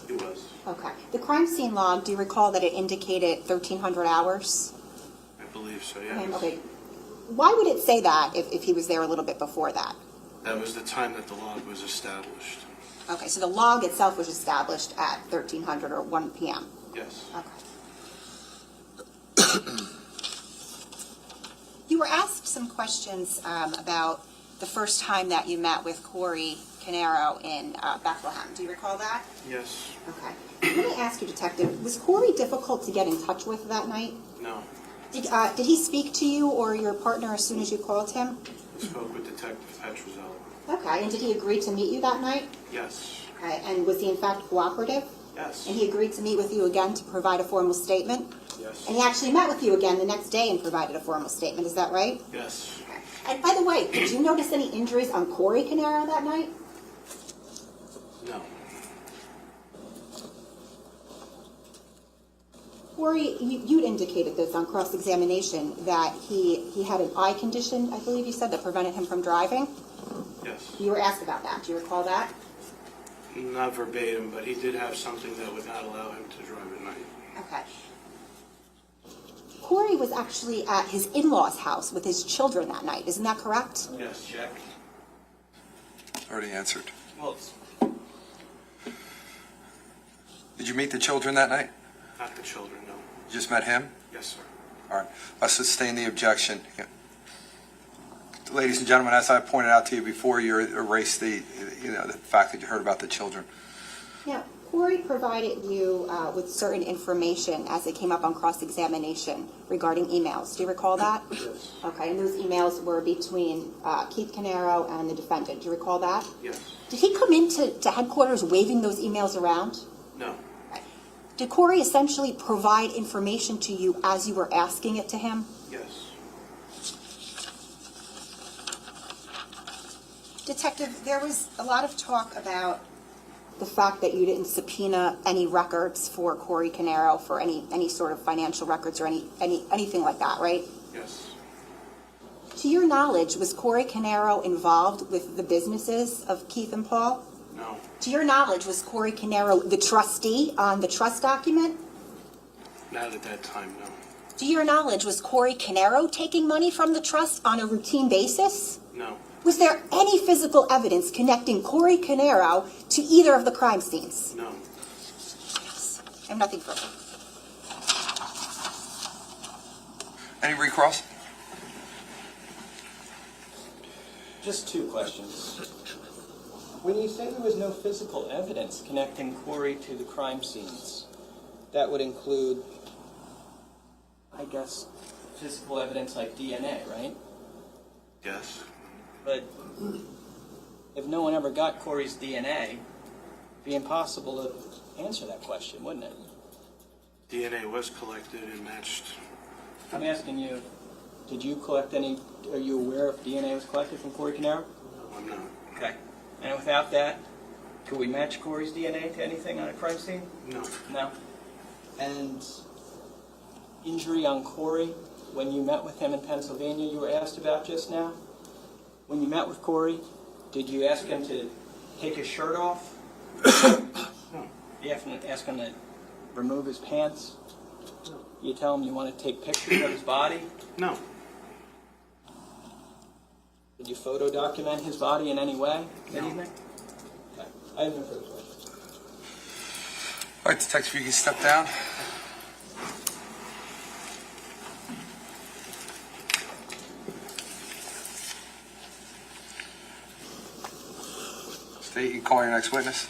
He was. Okay. The crime scene log, do you recall that it indicated 1,300 hours? I believe so, yes. Okay. Why would it say that if he was there a little bit before that? That was the time that the log was established. Okay, so the log itself was established at 1,300 or 1 p.m.? Yes. Okay. You were asked some questions about the first time that you met with Corey Caneiro in Bethlehem. Do you recall that? Yes. Okay. Let me ask you, Detective, was Corey difficult to get in touch with that night? No. Did he speak to you or your partner as soon as you called him? I spoke with Detective Petrozello. Okay, and did he agree to meet you that night? Yes. Okay, and was he in fact cooperative? Yes. And he agreed to meet with you again to provide a formal statement? Yes. And he actually met with you again the next day and provided a formal statement, is that right? Yes. Okay. And by the way, did you notice any injuries on Corey Caneiro that night? No. Corey, you'd indicated this on cross-examination that he had an eye condition, I believe you said, that prevented him from driving. Yes. You were asked about that. Do you recall that? Not verbatim, but he did have something that would not allow him to drive at night. Okay. Corey was actually at his in-laws' house with his children that night. Isn't that correct? Yes. Check. Already answered. Well, Did you meet the children that night? not the children, no. You just met him? Yes, sir. All right. Let's sustain the objection. Ladies and gentlemen, as I pointed out to you before, you erased the fact that you heard about the children. Now, Corey provided you with certain information as it came up on cross-examination regarding emails. Do you recall that? Yes. Okay, and those emails were between Keith Caneiro and the defendant. Do you recall that? Yes. Did he come into headquarters waving those emails around? No. Did Corey essentially provide information to you as you were asking it to him? Yes. Detective, there was a lot of talk about the fact that you didn't subpoena any records for Corey Caneiro for any sort of financial records or anything like that, right? Yes. To your knowledge, was Corey Caneiro involved with the businesses of Keith and Paul? No. To your knowledge, was Corey Caneiro the trustee on the trust document? Not at that time, no. To your knowledge, was Corey Caneiro taking money from the trust on a routine basis? No. Was there any physical evidence connecting Corey Caneiro to either of the crime scenes? No. Yes. I have nothing further. Any recross? Just two questions. When you say there was no physical evidence connecting Corey to the crime scenes, that would include, I guess, physical evidence like DNA, right? Yes. But if no one ever got Corey's DNA, it'd be impossible to answer that question, wouldn't it? DNA was collected and matched. I'm asking you, did you collect any, are you aware if DNA was collected from Corey Caneiro? No, I'm not. Okay. And without that, could we match Corey's DNA to anything on a crime scene? No. No. And injury on Corey, when you met with him in Pennsylvania, you were asked about just now? When you met with Corey, did you ask him to take his shirt off? No. You ask him to remove his pants? You tell him you want to take pictures of his body? No. Did you photo document his body in any way? No. Anything? Okay. I have no further questions. All right, Detective, you can step down. State, you can call your next witness.